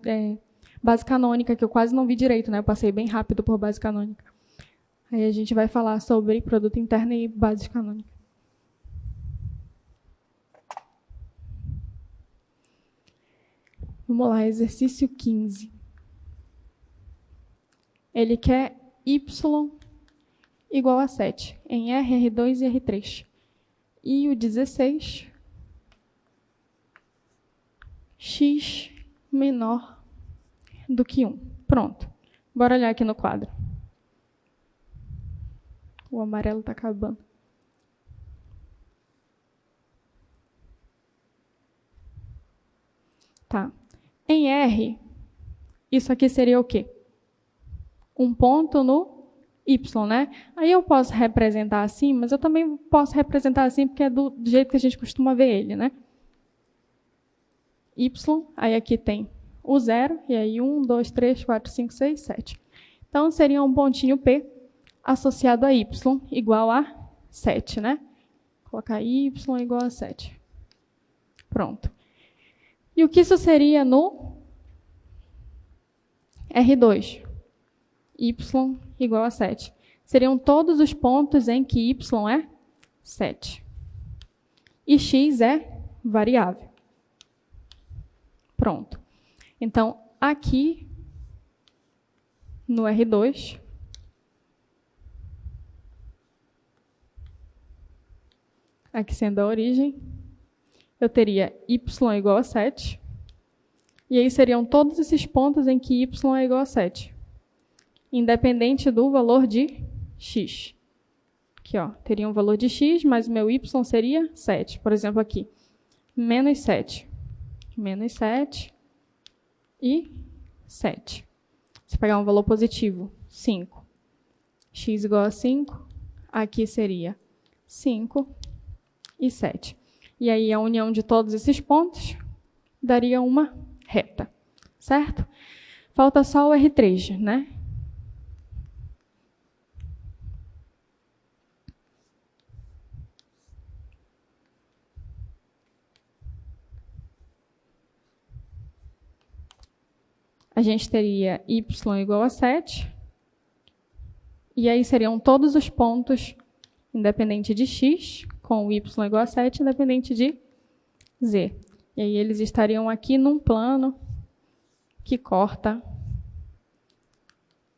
canônica, que eu quase não vi direito, né? Eu passei bem rápido por base canônica. Aí a gente vai falar sobre produto interno e base canônica. Vamos lá, exercício 15. Ele quer y igual a 7, em R, R2 e R3. E o 16, x menor do que 1. Pronto. Bora olhar aqui no quadro. O amarelo está acabando. Tá. Em R, isso aqui seria o quê? Um ponto no y, né? Aí eu posso representar assim, mas eu também posso representar assim porque é do jeito que a gente costuma ver ele, né? Y, aí aqui tem o 0, e aí 1, 2, 3, 4, 5, 6, 7. Então, seria um pontinho P associado a y igual a 7, né? Vou colocar y igual a 7. Pronto. E o que isso seria no R2? Y igual a 7. Seriam todos os pontos em que y é 7. E x é variável. Pronto. Então, aqui no R2, aqui sendo a origem, eu teria y igual a 7. E aí seriam todos esses pontos em que y é igual a 7. Independente do valor de x. Aqui, ó, teria um valor de x, mas o meu y seria 7. Por exemplo, aqui, menos 7. Menos 7 e 7. Se pegar um valor positivo, 5. X igual a 5, aqui seria 5 e 7. E aí, a união de todos esses pontos daria uma reta, certo? Falta só o R3, né? A gente teria y igual a 7, e aí seriam todos os pontos independente de x, com y igual a 7, independente de z. E aí eles estariam aqui num plano que corta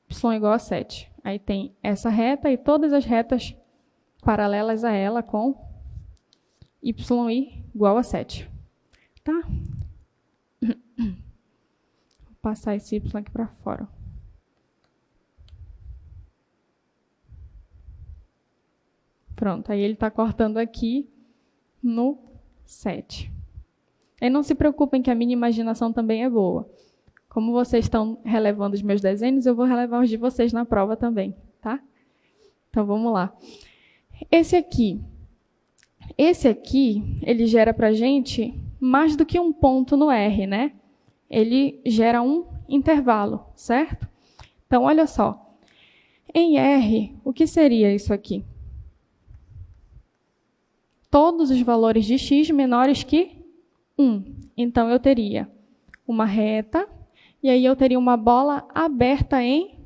y igual a 7. Aí tem essa reta e todas as retas paralelas a ela com y igual a 7. Tá? Passar esse y aqui para fora. Pronto, aí ele está cortando aqui no 7. Aí não se preocupem que a minha imaginação também é boa. Como vocês estão relevando os meus desenhos, eu vou relevar os de vocês na prova também, tá? Então vamos lá. Esse aqui, ele gera para a gente mais do que um ponto no R, né? Ele gera um intervalo, certo? Então, olha só. Em R, o que seria isso aqui? Todos os valores de x menores que 1. Então, eu teria uma reta, e aí eu teria uma bola aberta em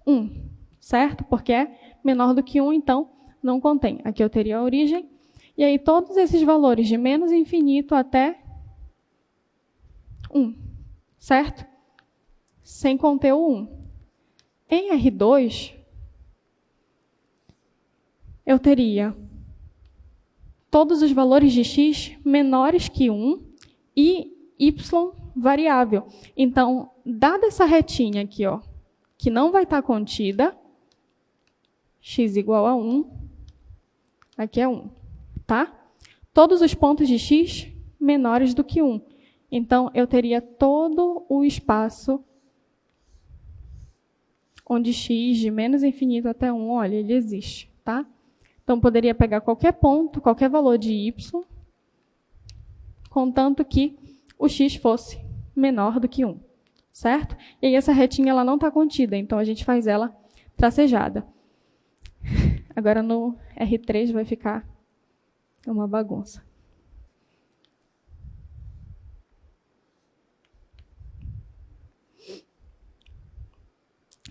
1, certo? Porque é menor do que 1, então não contém. Aqui eu teria a origem, e aí todos esses valores de menos infinito até 1, certo? Sem conter o 1. Em R2, eu teria todos os valores de x menores que 1 e y variável. Então, dada essa retinha aqui, ó, que não vai estar contida, x igual a 1, aqui é 1, tá? Todos os pontos de x menores do que 1. Então, eu teria todo o espaço onde x de menos infinito até 1, olha, ele existe, tá? Então, poderia pegar qualquer ponto, qualquer valor de y, contanto que o x fosse menor do que 1, certo? E aí essa retinha ela não está contida, então a gente faz ela tracejada. Agora no R3 vai ficar uma bagunça.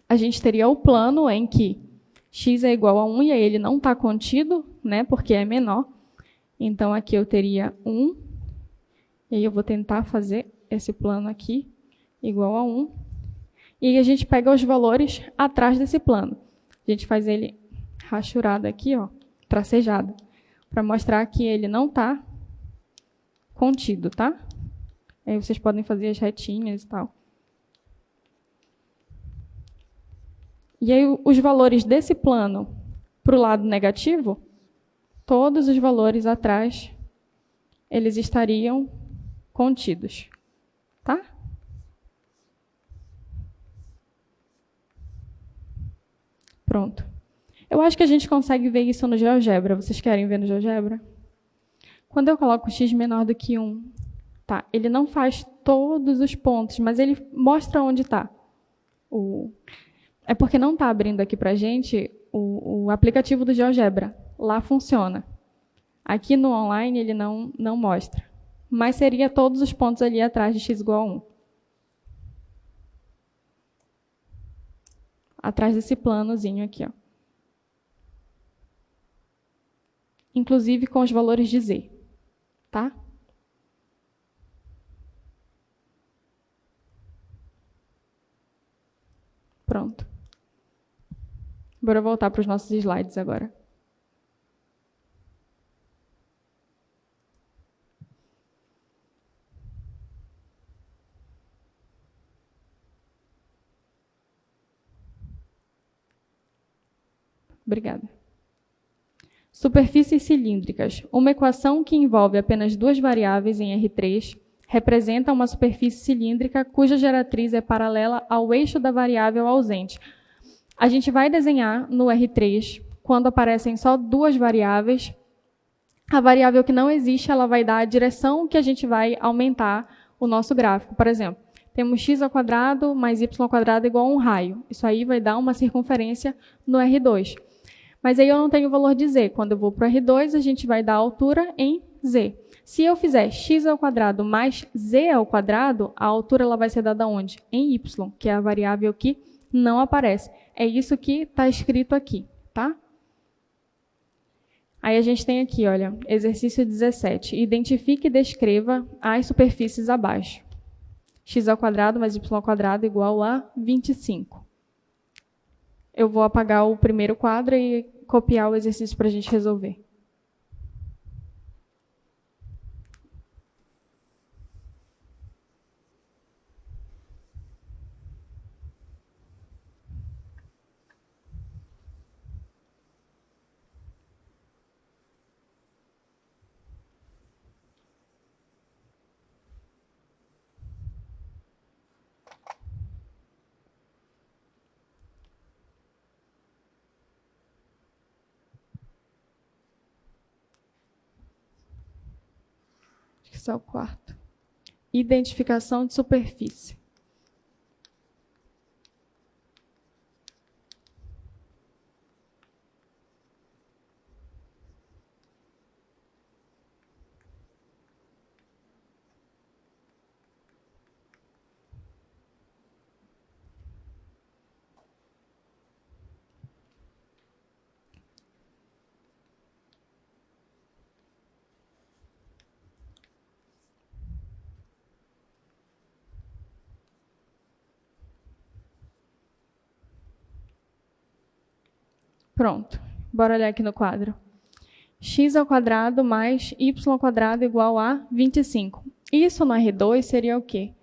A gente teria o plano em que x é igual a 1 e aí ele não está contido, né, porque é menor. Então aqui eu teria 1, e aí eu vou tentar fazer esse plano aqui igual a 1. E aí a gente pega os valores atrás desse plano. A gente faz ele rachurado aqui, ó, tracejado, para mostrar que ele não está contido, tá? Aí vocês podem fazer as retinhas e tal. E aí os valores desse plano para o lado negativo, todos os valores atrás, eles estariam contidos, tá? Pronto. Eu acho que a gente consegue ver isso no GeoGebra. Vocês querem ver no GeoGebra? Quando eu coloco x menor do que 1, tá? Ele não faz todos os pontos, mas ele mostra onde está. É porque não está abrindo aqui para a gente o aplicativo do GeoGebra. Lá funciona. Aqui no online ele não mostra. Mas seria todos os pontos ali atrás de x igual a 1. Atrás desse planozinho aqui, ó. Inclusive com os valores de z, tá? Pronto. Bora voltar para os nossos slides agora. Obrigada. Superfícies cilíndricas. Uma equação que envolve apenas duas variáveis em R3 representa uma superfície cilíndrica cuja geratriz é paralela ao eixo da variável ausente. A gente vai desenhar no R3, quando aparecem só duas variáveis, a variável que não existe, ela vai dar a direção que a gente vai aumentar o nosso gráfico. Por exemplo, temos x² mais y² igual a um raio. Isso aí vai dar uma circunferência no R2. Mas aí eu não tenho o valor de z. Quando eu vou para o R2, a gente vai dar a altura em z. Se eu fizer x² mais z², a altura ela vai ser dada onde? Em y, que é a variável que não aparece. É isso que está escrito aqui, tá? Aí a gente tem aqui, olha, exercício 17. Identifique e descreva as superfícies abaixo. x² mais y² igual a 25. Eu vou apagar o primeiro quadro e copiar o exercício para a gente resolver. Esse é o quarto. Identificação de superfície. Pronto. Bora olhar aqui no quadro. x² mais y² igual a 25. Isso no R2 seria o quê?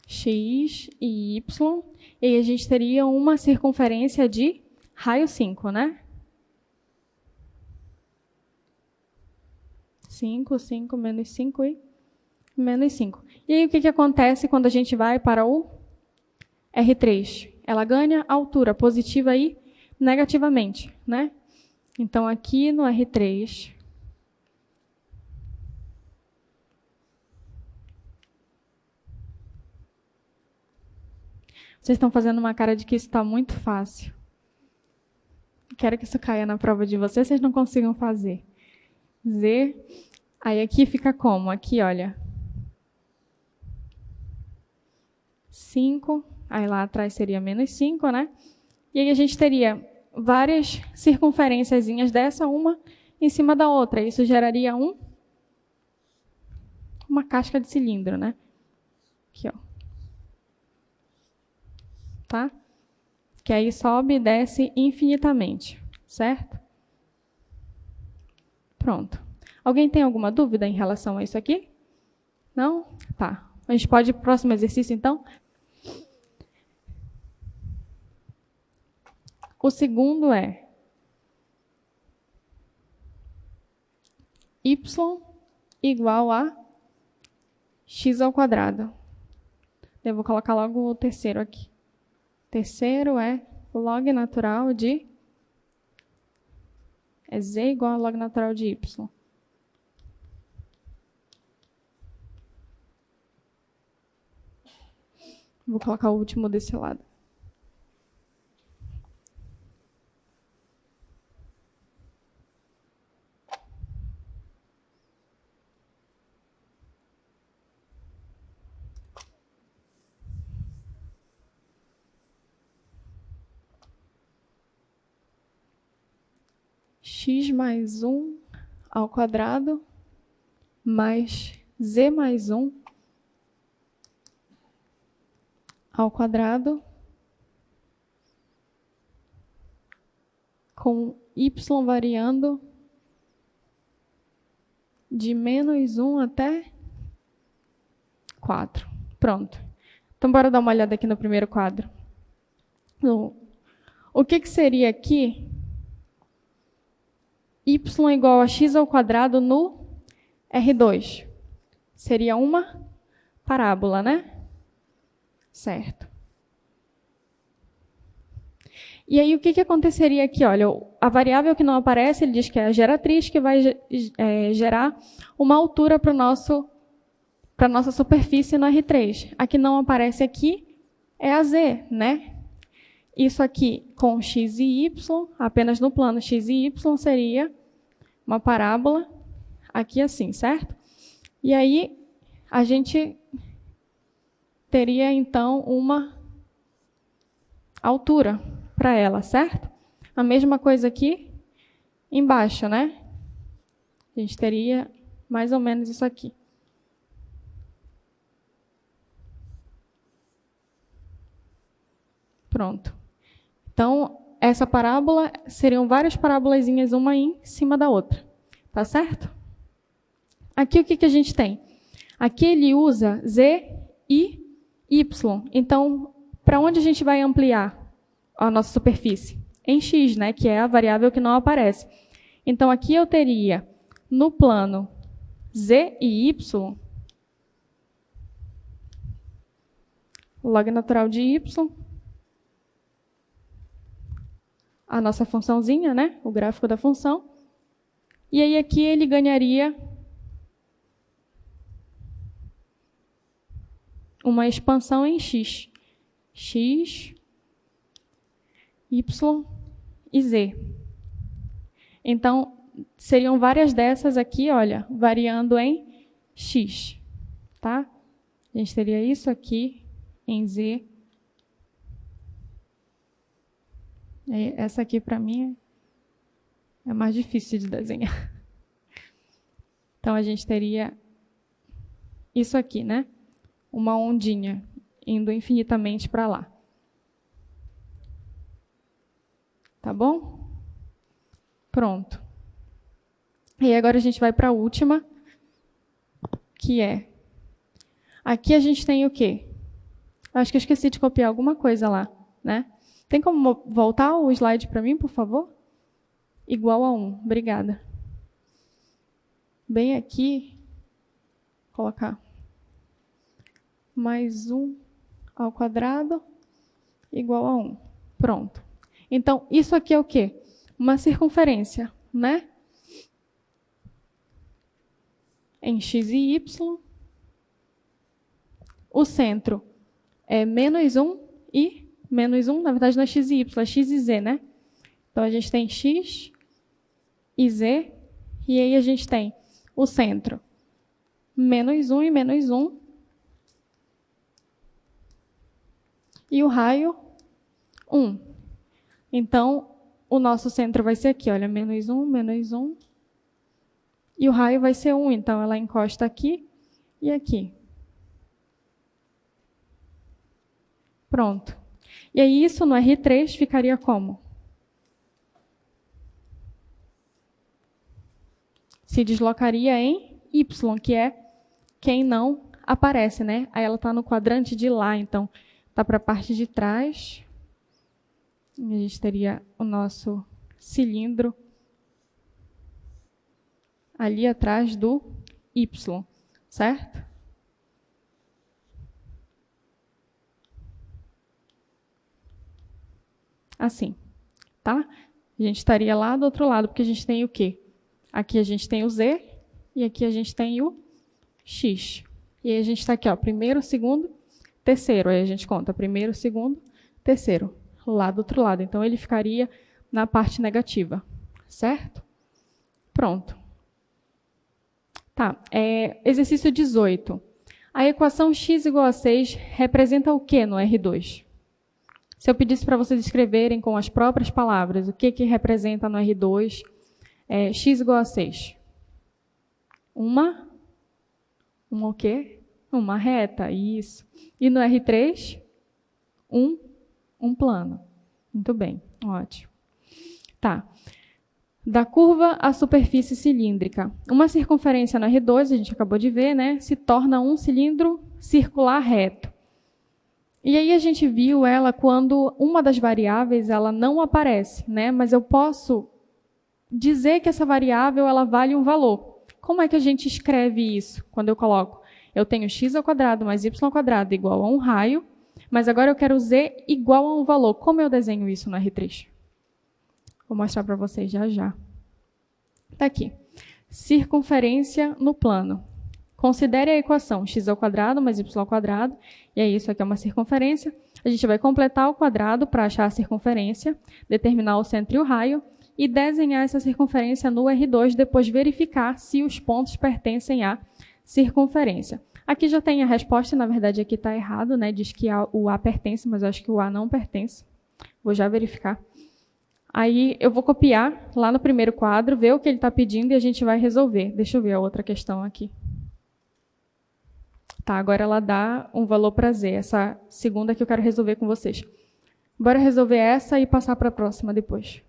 X e Y. E aí a gente teria uma circunferência de raio 5, né? 5, 5, menos 5 e menos 5. E aí o que acontece quando a gente vai para o R3? Ela ganha altura positiva e negativamente, né? Então, aqui no R3, vocês estão fazendo uma cara de que isso está muito fácil. Quero que isso caia na prova de vocês não consigam fazer. Z. Aí aqui fica como? Aqui, olha. 5. Aí lá atrás seria menos 5, né? E aí a gente teria várias circunferênciazinhas dessa, uma em cima da outra. Isso geraria uma casca de cilindro, né? Aqui, ó. Tá? Que aí sobe e desce infinitamente, certo? Pronto. Alguém tem alguma dúvida em relação a isso aqui? Não? Tá. A gente pode ir para o próximo exercício, então? O segundo é y igual a x ao quadrado. Eu vou colocar logo o terceiro aqui. O terceiro é log natural de... É z igual a log natural de y. Vou colocar o último desse lado. X mais 1 ao quadrado mais z mais 1 ao quadrado com y variando de menos 1 até 4. Pronto. Então, bora dar uma olhada aqui no primeiro quadro. O que seria aqui y igual a x ao quadrado no R2? Seria uma parábola, né? Certo. E aí, o que aconteceria aqui? Olha, a variável que não aparece, ele diz que é a geratriz, que vai gerar uma altura para a nossa superfície no R3. A que não aparece aqui é a z, né? Isso aqui com x e y, apenas no plano x e y, seria uma parábola aqui assim, certo? E aí, a gente teria, então, uma altura para ela, certo? A mesma coisa aqui embaixo, né? A gente teria mais ou menos isso aqui. Pronto. Então, essa parábola seriam várias parabolazinhas, uma em cima da outra. Tá certo? Aqui o que a gente tem? Aqui ele usa z e y. Então, para onde a gente vai ampliar a nossa superfície? Em x, né? Que é a variável que não aparece. Então, aqui eu teria, no plano z e y, log natural de y, a nossa funçãozinha, né? O gráfico da função. E aí aqui ele ganharia uma expansão em x. X, y e z. Então, seriam várias dessas aqui, olha, variando em x. Tá? A gente teria isso aqui em z. Essa aqui, para mim, é mais difícil de desenhar. Então, a gente teria isso aqui, né? Uma ondinha indo infinitamente para lá. Tá bom? Pronto. E agora a gente vai para a última, que é... Aqui a gente tem o quê? Acho que eu esqueci de copiar alguma coisa lá, né? Tem como voltar o slide para mim, por favor? Igual a 1. Obrigada. Bem aqui, colocar mais 1 ao quadrado igual a 1. Pronto. Então, isso aqui é o quê? Uma circunferência, né? Em x e y. O centro é menos 1 e menos 1, na verdade não é x e y, é x e z, né? Então, a gente tem x e z, e aí a gente tem o centro menos 1 e menos 1, e o raio 1. Então, o nosso centro vai ser aqui, olha, menos 1, e o raio vai ser 1, então ela encosta aqui e aqui. Pronto. E aí, isso no R3 ficaria como? Se deslocaria em Y, que é quem não aparece, né? Aí ela está no quadrante de lá, então está para a parte de trás. E a gente teria o nosso cilindro ali atrás do Y, certo? Assim, tá? A gente estaria lá do outro lado, porque a gente tem o quê? Aqui a gente tem o Z e aqui a gente tem o X. E aí a gente está aqui, ó, primeiro, segundo, terceiro. Aí a gente conta primeiro, segundo, terceiro, lá do outro lado. Então, ele ficaria na parte negativa, certo? Pronto. Tá, exercício 18. A equação x igual a 6 representa o que no R2? Se eu pedisse para vocês escreverem com as próprias palavras, o que representa no R2 x igual a 6? O quê? Uma reta, isso. E no R3? Um plano. Muito bem, ótimo. Tá. Da curva à superfície cilíndrica. Uma circunferência no R2, a gente acabou de ver, né? Se torna um cilindro circular reto. E aí a gente viu ela quando uma das variáveis ela não aparece, né? Mas eu posso dizer que essa variável ela vale um valor. Como é que a gente escreve isso quando eu coloco? Eu tenho x ao quadrado mais y ao quadrado igual a um raio, mas agora eu quero z igual a um valor. Como eu desenho isso no R3? Vou mostrar para vocês já já. Está aqui. Circunferência no plano. Considere a equação x ao quadrado mais y ao quadrado, e aí isso aqui é uma circunferência. A gente vai completar o quadrado para achar a circunferência, determinar o centro e o raio, e desenhar essa circunferência no R2, depois verificar se os pontos pertencem à circunferência. Aqui já tem a resposta, na verdade aqui está errado, né? Diz que o A pertence, mas eu acho que o A não pertence. Vou já verificar. Aí eu vou copiar lá no primeiro quadro, ver o que ele está pedindo e a gente vai resolver. Deixa eu ver a outra questão aqui. Tá, agora ela dá um valor para Z, essa segunda que eu quero resolver com vocês. Bora resolver essa e passar para a próxima depois.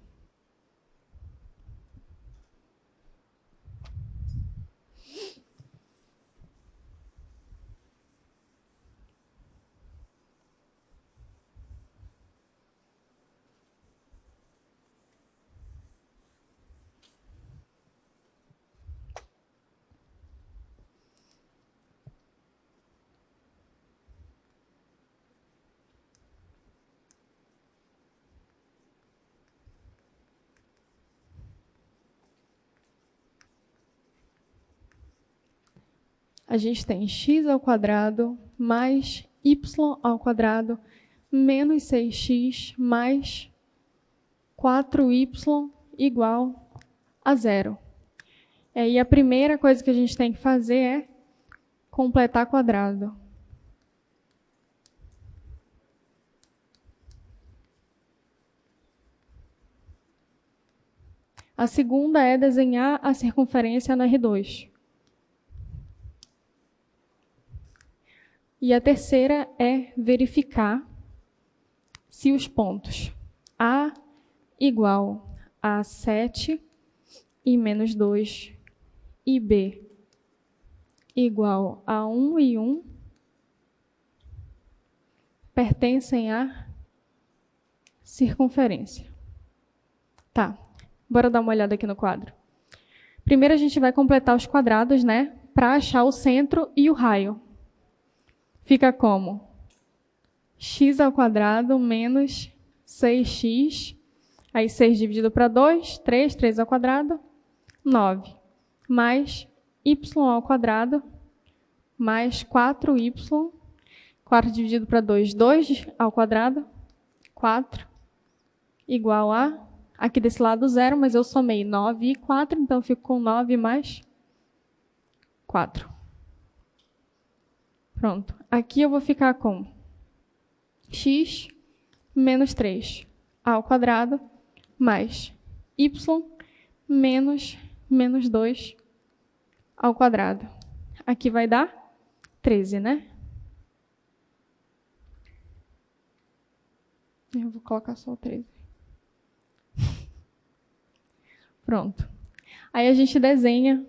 A gente tem x ao quadrado mais y ao quadrado menos 6x mais 4y igual a 0. E a primeira coisa que a gente tem que fazer é completar quadrado. A segunda é desenhar a circunferência no R2. E a terceira é verificar se os pontos A igual a 7 e menos 2 e B igual a 1 e 1 pertencem à circunferência. Tá, bora dar uma olhada aqui no quadro. Primeiro a gente vai completar os quadrados, né? Para achar o centro e o raio. Fica como? X ao quadrado menos 6x. Aí 6 dividido para 2, 3 ao quadrado, 9. Mais y ao quadrado, mais 4y. 4 dividido para 2, 2 ao quadrado, 4, igual a... Aqui desse lado 0, mas eu somei 9 e 4, então eu fico com 9 mais 4. Pronto. Aqui eu vou ficar com x menos 3 ao quadrado mais y menos 2 ao quadrado. Aqui vai dar 13, né? Eu vou colocar só o 13. Pronto. Aí a gente desenha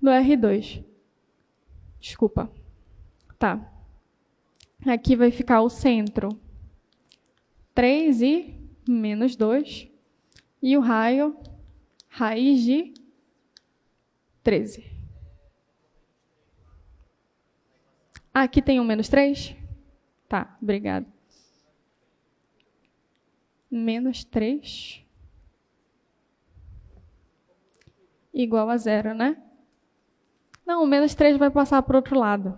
no R2. Desculpa. Tá. Aqui vai ficar o centro 3 e menos 2. E o raio, raiz de 13. Aqui tem um menos 3? Tá, obrigado. Menos 3 igual a 0, né? Não, o menos 3 vai passar para o outro lado.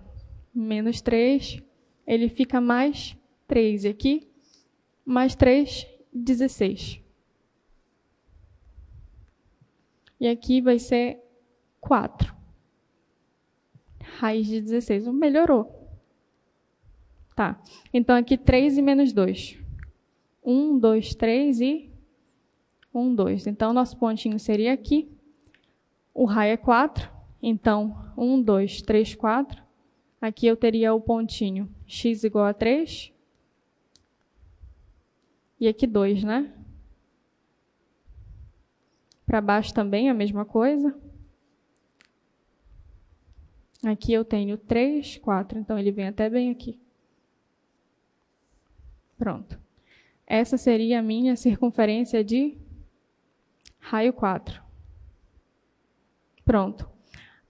Menos 3, ele fica mais 3 aqui. Mais 3, 16. E aqui vai ser 4. Raiz de 16. Melhorou. Tá. Então, aqui 3 e menos 2. 1, 2, 3 e 1, 2. Então, nosso pontinho seria aqui. O raio é 4. Então, 1, 2, 3, 4. Aqui eu teria o pontinho x igual a 3. E aqui 2, né? Para baixo também a mesma coisa. Aqui eu tenho 3, 4. Então, ele vem até bem aqui. Pronto. Essa seria a minha circunferência de raio 4. Pronto.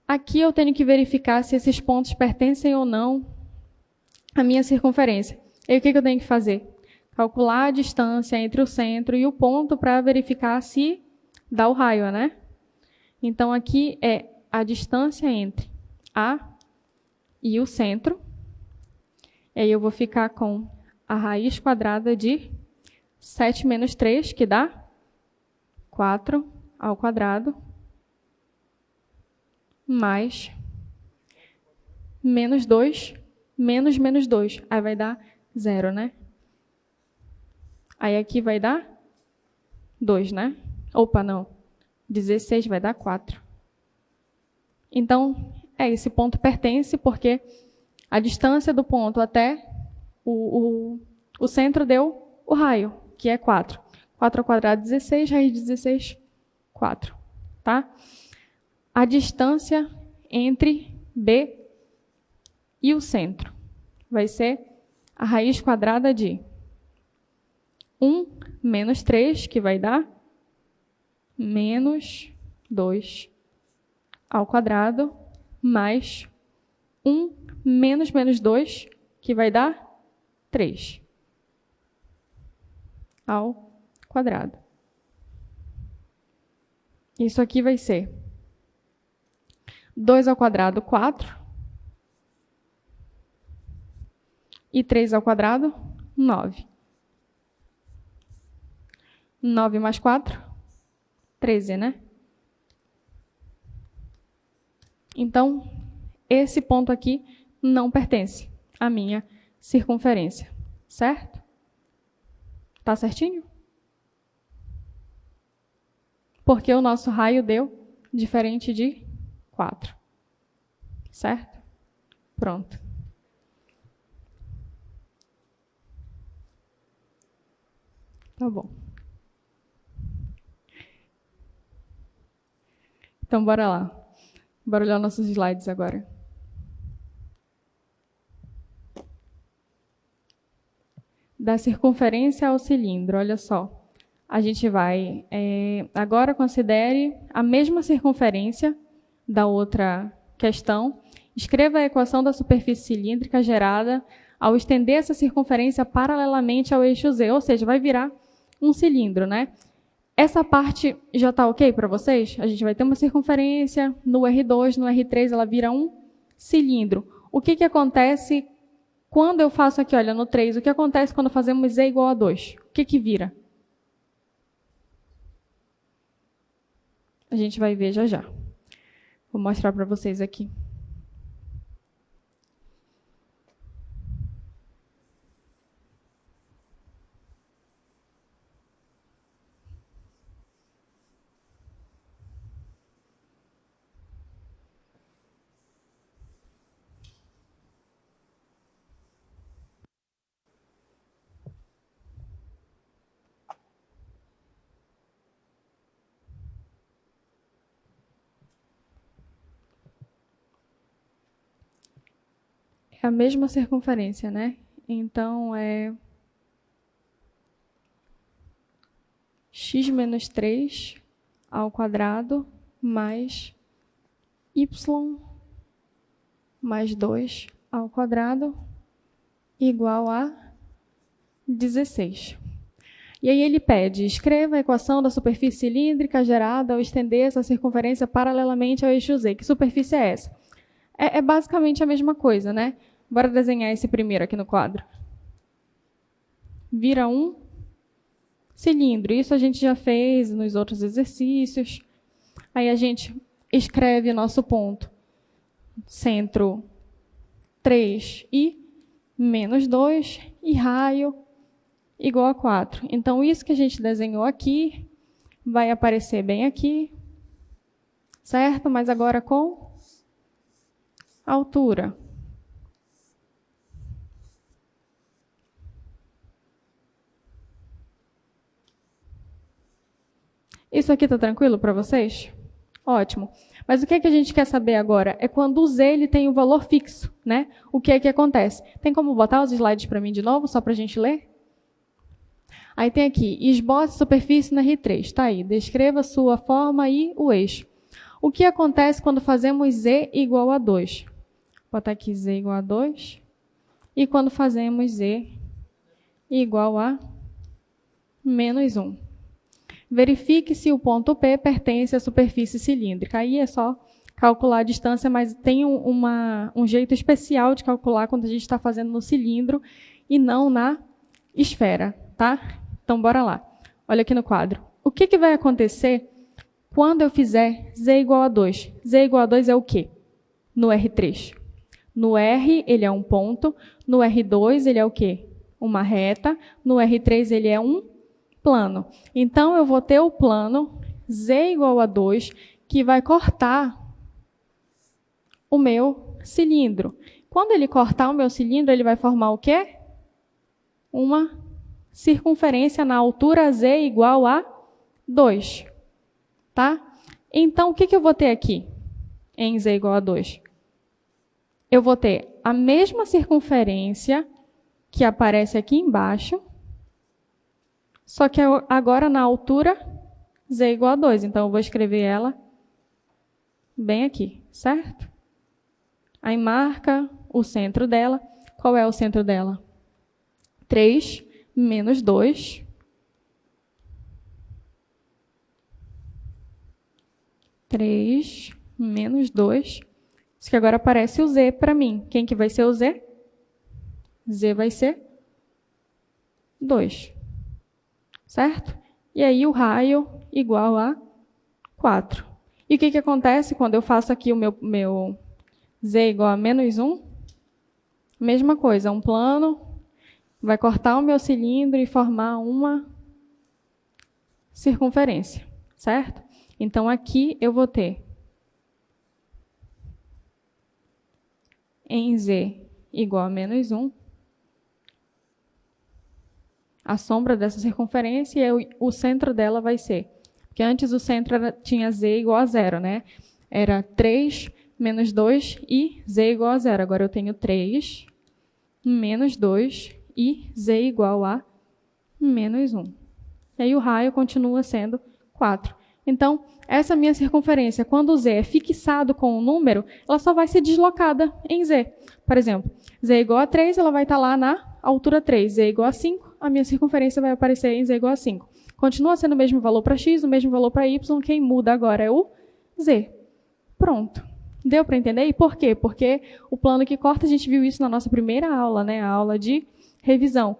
Aqui eu tenho que verificar se esses pontos pertencem ou não à minha circunferência. E o que eu tenho que fazer? Calcular a distância entre o centro e o ponto para verificar se dá o raio, né? Então, aqui é a distância entre A e o centro. E aí eu vou ficar com a raiz quadrada de 7 menos 3, que dá 4 ao quadrado, mais menos 2, menos 2. Aí vai dar 0, né? Aí aqui vai dar 2, né? Opa, não. 16 vai dar 4. Então, esse ponto pertence porque a distância do ponto até o centro deu o raio, que é 4. 4 ao quadrado, 16, raiz de 16, 4. Tá? A distância entre B e o centro vai ser a raiz quadrada de 1 menos 3, que vai dar menos 2 ao quadrado, mais 1 menos 2, que vai dar 3 ao quadrado. Isso aqui vai ser 2 ao quadrado, 4. E 3 ao quadrado, 9. 9 mais 4, 13, né? Então, esse ponto aqui não pertence à minha circunferência, certo? Tá certinho? Porque o nosso raio deu diferente de 4, certo? Pronto. Tá bom. Então, bora lá. Bora olhar nossos slides agora. Da circunferência ao cilindro, olha só. A gente vai, agora considere a mesma circunferência da outra questão. Escreva a equação da superfície cilíndrica gerada ao estender essa circunferência paralelamente ao eixo Z, ou seja, vai virar um cilindro, né? Essa parte já está ok para vocês? A gente vai ter uma circunferência, no R2, no R3, ela vira um cilindro. O que acontece quando eu faço aqui, olha, no 3, o que acontece quando fazemos Z igual a 2? O que vira? A gente vai ver já já. Vou mostrar para vocês aqui. É a mesma circunferência, né? Então, é x menos 3 ao quadrado mais y mais 2 ao quadrado igual a 16. E aí ele pede, escreva a equação da superfície cilíndrica gerada ao estender essa circunferência paralelamente ao eixo Z. Que superfície é essa? É basicamente a mesma coisa, né? Bora desenhar esse primeiro aqui no quadro. Vira um cilindro. Isso a gente já fez nos outros exercícios. Aí a gente escreve nosso ponto. Centro 3 e menos 2 e raio igual a 4. Então, isso que a gente desenhou aqui vai aparecer bem aqui, certo? Mas agora com altura. Isso aqui está tranquilo para vocês? Ótimo. Mas o que a gente quer saber agora? É quando o Z ele tem um valor fixo, né? O que acontece? Tem como botar os slides para mim de novo, só para a gente ler? Aí tem aqui, esboce superfície na R3. Tá aí, descreva sua forma e o eixo. O que acontece quando fazemos Z igual a 2? Vou botar aqui Z igual a 2. E quando fazemos Z igual a menos 1. Verifique se o ponto P pertence à superfície cilíndrica. Aí é só calcular a distância, mas tem um jeito especial de calcular quando a gente está fazendo no cilindro e não na esfera, tá? Então, bora lá. Olha aqui no quadro. O que vai acontecer quando eu fizer Z igual a 2? Z igual a 2 é o quê? No R3. No R, ele é um ponto. No R2, ele é o quê? Uma reta. No R3, ele é um plano. Então, eu vou ter o plano Z igual a 2, que vai cortar o meu cilindro. Quando ele cortar o meu cilindro, ele vai formar o quê? Uma circunferência na altura Z igual a 2. Tá? Então, o que eu vou ter aqui em Z igual a 2? Eu vou ter a mesma circunferência que aparece aqui embaixo, só que agora na altura Z igual a 2. Então, eu vou escrever ela bem aqui, certo? Aí marca o centro dela. Qual é o centro dela? 3 menos 2. 3 menos 2. Isso que agora aparece o Z para mim. Quem que vai ser o Z? Z vai ser 2. Certo? E aí o raio igual a 4. E o que acontece quando eu faço aqui o meu Z igual a menos 1? Mesma coisa, um plano vai cortar o meu cilindro e formar uma circunferência, certo? Então, aqui eu vou ter em Z igual a menos 1, a sombra dessa circunferência, e o centro dela vai ser Porque antes o centro tinha z igual a 0, né? Era 3 menos 2 e z igual a 0. Agora eu tenho 3 menos 2 e z igual a menos 1. E aí o raio continua sendo 4. Então, essa minha circunferência, quando o z é fixado com um número, ela só vai ser deslocada em z. Por exemplo, z igual a 3, ela vai estar lá na altura 3. Z igual a 5, a minha circunferência vai aparecer em z igual a 5. Continua sendo o mesmo valor para x, o mesmo valor para y, quem muda agora é o z. Pronto. Deu para entender? E por quê? Porque o plano que corta, a gente viu isso na nossa primeira aula, né? A aula de revisão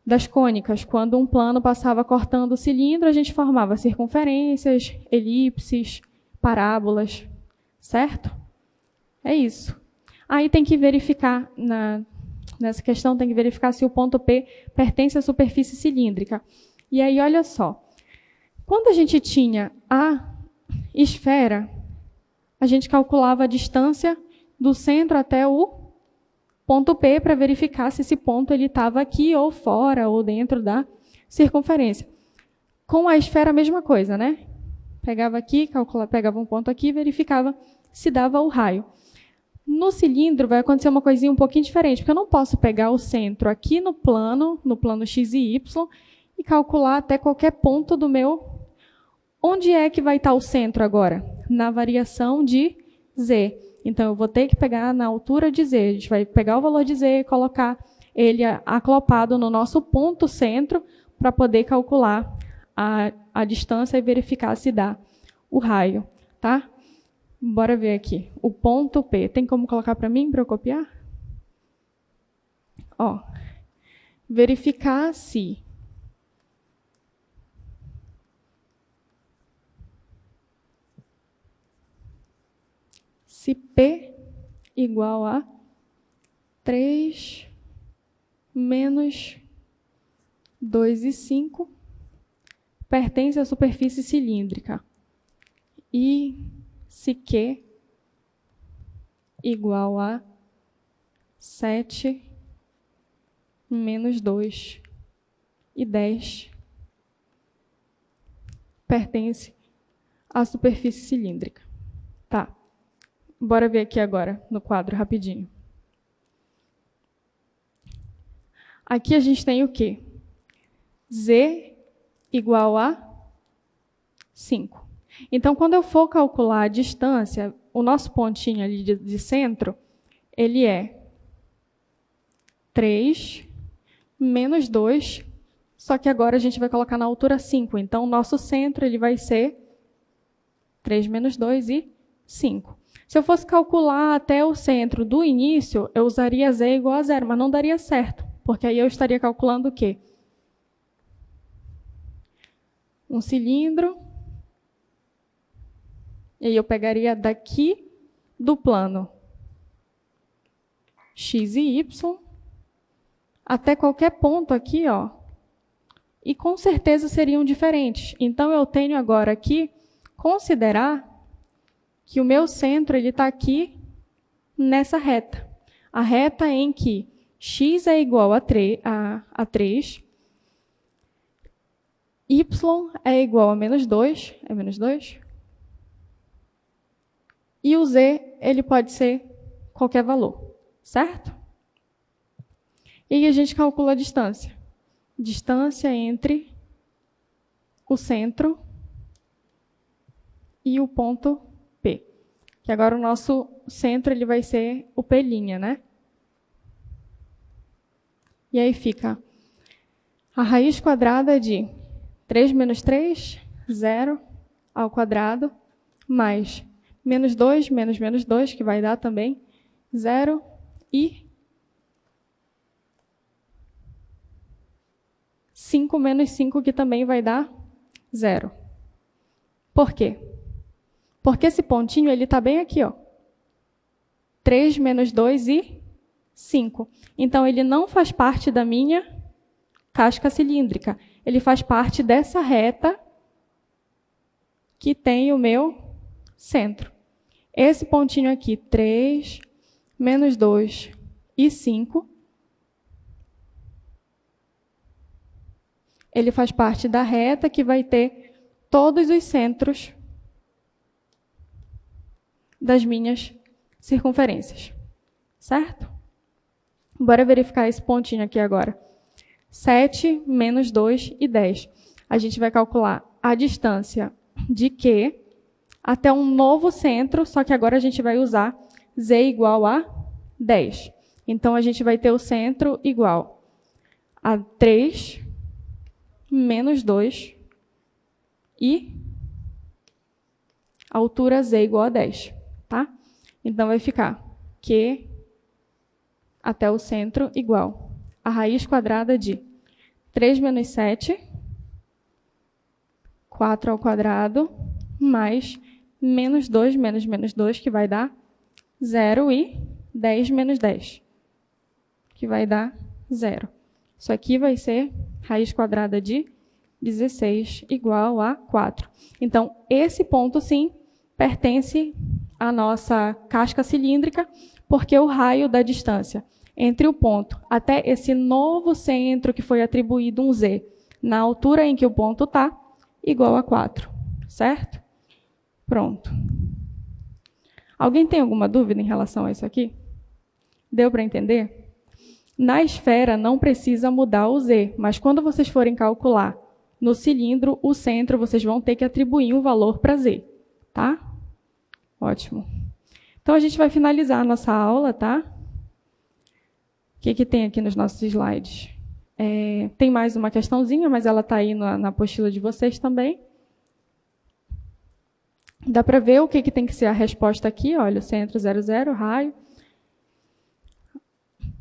das cônicas. Quando um plano passava cortando o cilindro, a gente formava circunferências, elipses, parábolas, certo? É isso. Aí tem que verificar, nessa questão, tem que verificar se o ponto P pertence à superfície cilíndrica. E aí, olha só. Quando a gente tinha a esfera, a gente calculava a distância do centro até o ponto P para verificar se esse ponto estava aqui ou fora ou dentro da circunferência. Com a esfera, a mesma coisa, né? Pegava aqui, pegava um ponto aqui e verificava se dava o raio. No cilindro vai acontecer uma coisinha um pouquinho diferente, porque eu não posso pegar o centro aqui no plano x e y, e calcular até qualquer ponto do meu... Onde é que vai estar o centro agora? Na variação de z. Então, eu vou ter que pegar na altura de z. A gente vai pegar o valor de z e colocar ele aclopado no nosso ponto centro para poder calcular a distância e verificar se dá o raio. Tá? Bora ver aqui. O ponto P. Tem como colocar para mim, para eu copiar? Ó, verificar se P igual a 3 menos 2 e 5 pertence à superfície cilíndrica. E se Q igual a 7 menos 2 e 10 pertence à superfície cilíndrica. Tá. Bora ver aqui agora, no quadro, rapidinho. Aqui a gente tem o quê? Z igual a 5. Então, quando eu for calcular a distância, o nosso pontinho ali de centro, ele é 3 menos 2, só que agora a gente vai colocar na altura 5. Então, o nosso centro ele vai ser 3 menos 2 e 5. Se eu fosse calcular até o centro do início, eu usaria z igual a 0, mas não daria certo, porque aí eu estaria calculando o quê? Um cilindro, e aí eu pegaria daqui do plano x e y, até qualquer ponto aqui, ó, e com certeza seriam diferentes. Então, eu tenho agora aqui, considerar que o meu centro está aqui nessa reta. A reta em que x é igual a 3, y é igual a menos 2, é menos 2, e o z ele pode ser qualquer valor, certo? E aí a gente calcula a distância. Distância entre o centro e o ponto P. Que agora o nosso centro ele vai ser o P', né? E aí fica a raiz quadrada de 3 menos 3, 0 ao quadrado, mais menos 2, menos menos 2, que vai dar também 0, e 5 menos 5, que também vai dar 0. Por quê? Porque esse pontinho ele está bem aqui, ó. 3 menos 2 e 5. Então, ele não faz parte da minha casca cilíndrica. Ele faz parte dessa reta que tem o meu centro. Esse pontinho aqui, 3 menos 2 e 5, ele faz parte da reta que vai ter todos os centros das minhas circunferências. Certo? Bora verificar esse pontinho aqui agora. 7 menos 2 e 10. A gente vai calcular a distância de Q até um novo centro, só que agora a gente vai usar Z igual a 10. Então, a gente vai ter o centro igual a 3 menos 2 e a altura Z igual a 10. Tá? Então, vai ficar Q até o centro igual a raiz quadrada de 3 menos 7, 4 ao quadrado, mais menos 2, menos 2, que vai dar 0, e 10 menos 10, que vai dar 0. Isso aqui vai ser raiz quadrada de 16 igual a 4. Então, esse ponto, sim, pertence à nossa casca cilíndrica, porque o raio da distância entre o ponto até esse novo centro que foi atribuído um Z, na altura em que o ponto está, igual a 4. Certo? Pronto. Alguém tem alguma dúvida em relação a isso aqui? Deu para entender? Na esfera não precisa mudar o Z, mas quando vocês forem calcular no cilindro, o centro, vocês vão ter que atribuir um valor para Z. Tá? Ótimo. Então, a gente vai finalizar a nossa aula, tá? O que tem aqui nos nossos slides? Tem mais uma questãozinha, mas ela está aí na apostila de vocês também. Dá para ver o que tem que ser a resposta aqui. Olha, o centro 0, 0, raio.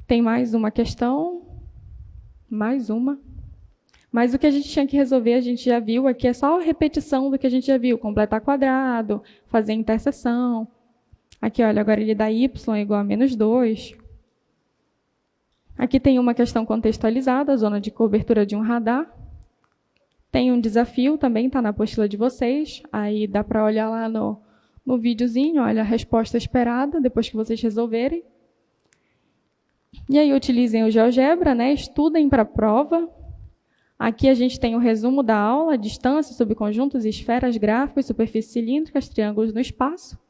Tem mais uma questão. Mais uma. Mas o que a gente tinha que resolver, a gente já viu aqui, é só a repetição do que a gente já viu. Completar quadrado, fazer interseção. Aqui, olha, agora ele dá y igual a menos 2. Aqui tem uma questão contextualizada, a zona de cobertura de um radar. Tem um desafio, também está na apostila de vocês. Aí dá para olhar lá no videozinho, olha a resposta esperada, depois que vocês resolverem. E aí utilizem o GeoGebra, né? Estudem para a prova. Aqui a gente tem o resumo da aula, distância, subconjuntos, esferas, gráficos, superfícies cilíndricas, triângulos no espaço.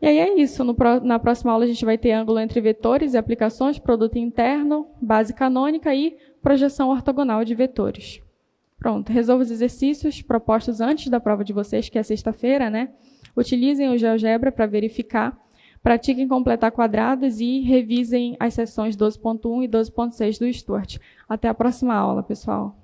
E aí é isso. Na próxima aula a gente vai ter ângulo entre vetores e aplicações, produto interno, base canônica e projeção ortogonal de vetores. Pronto, resolva os exercícios propostos antes da prova de vocês, que é sexta-feira, né? Utilizem o GeoGebra para verificar, pratiquem completar quadrados e revisem as seções 12.1 e 12.6 do Stuart. Até a próxima aula, pessoal.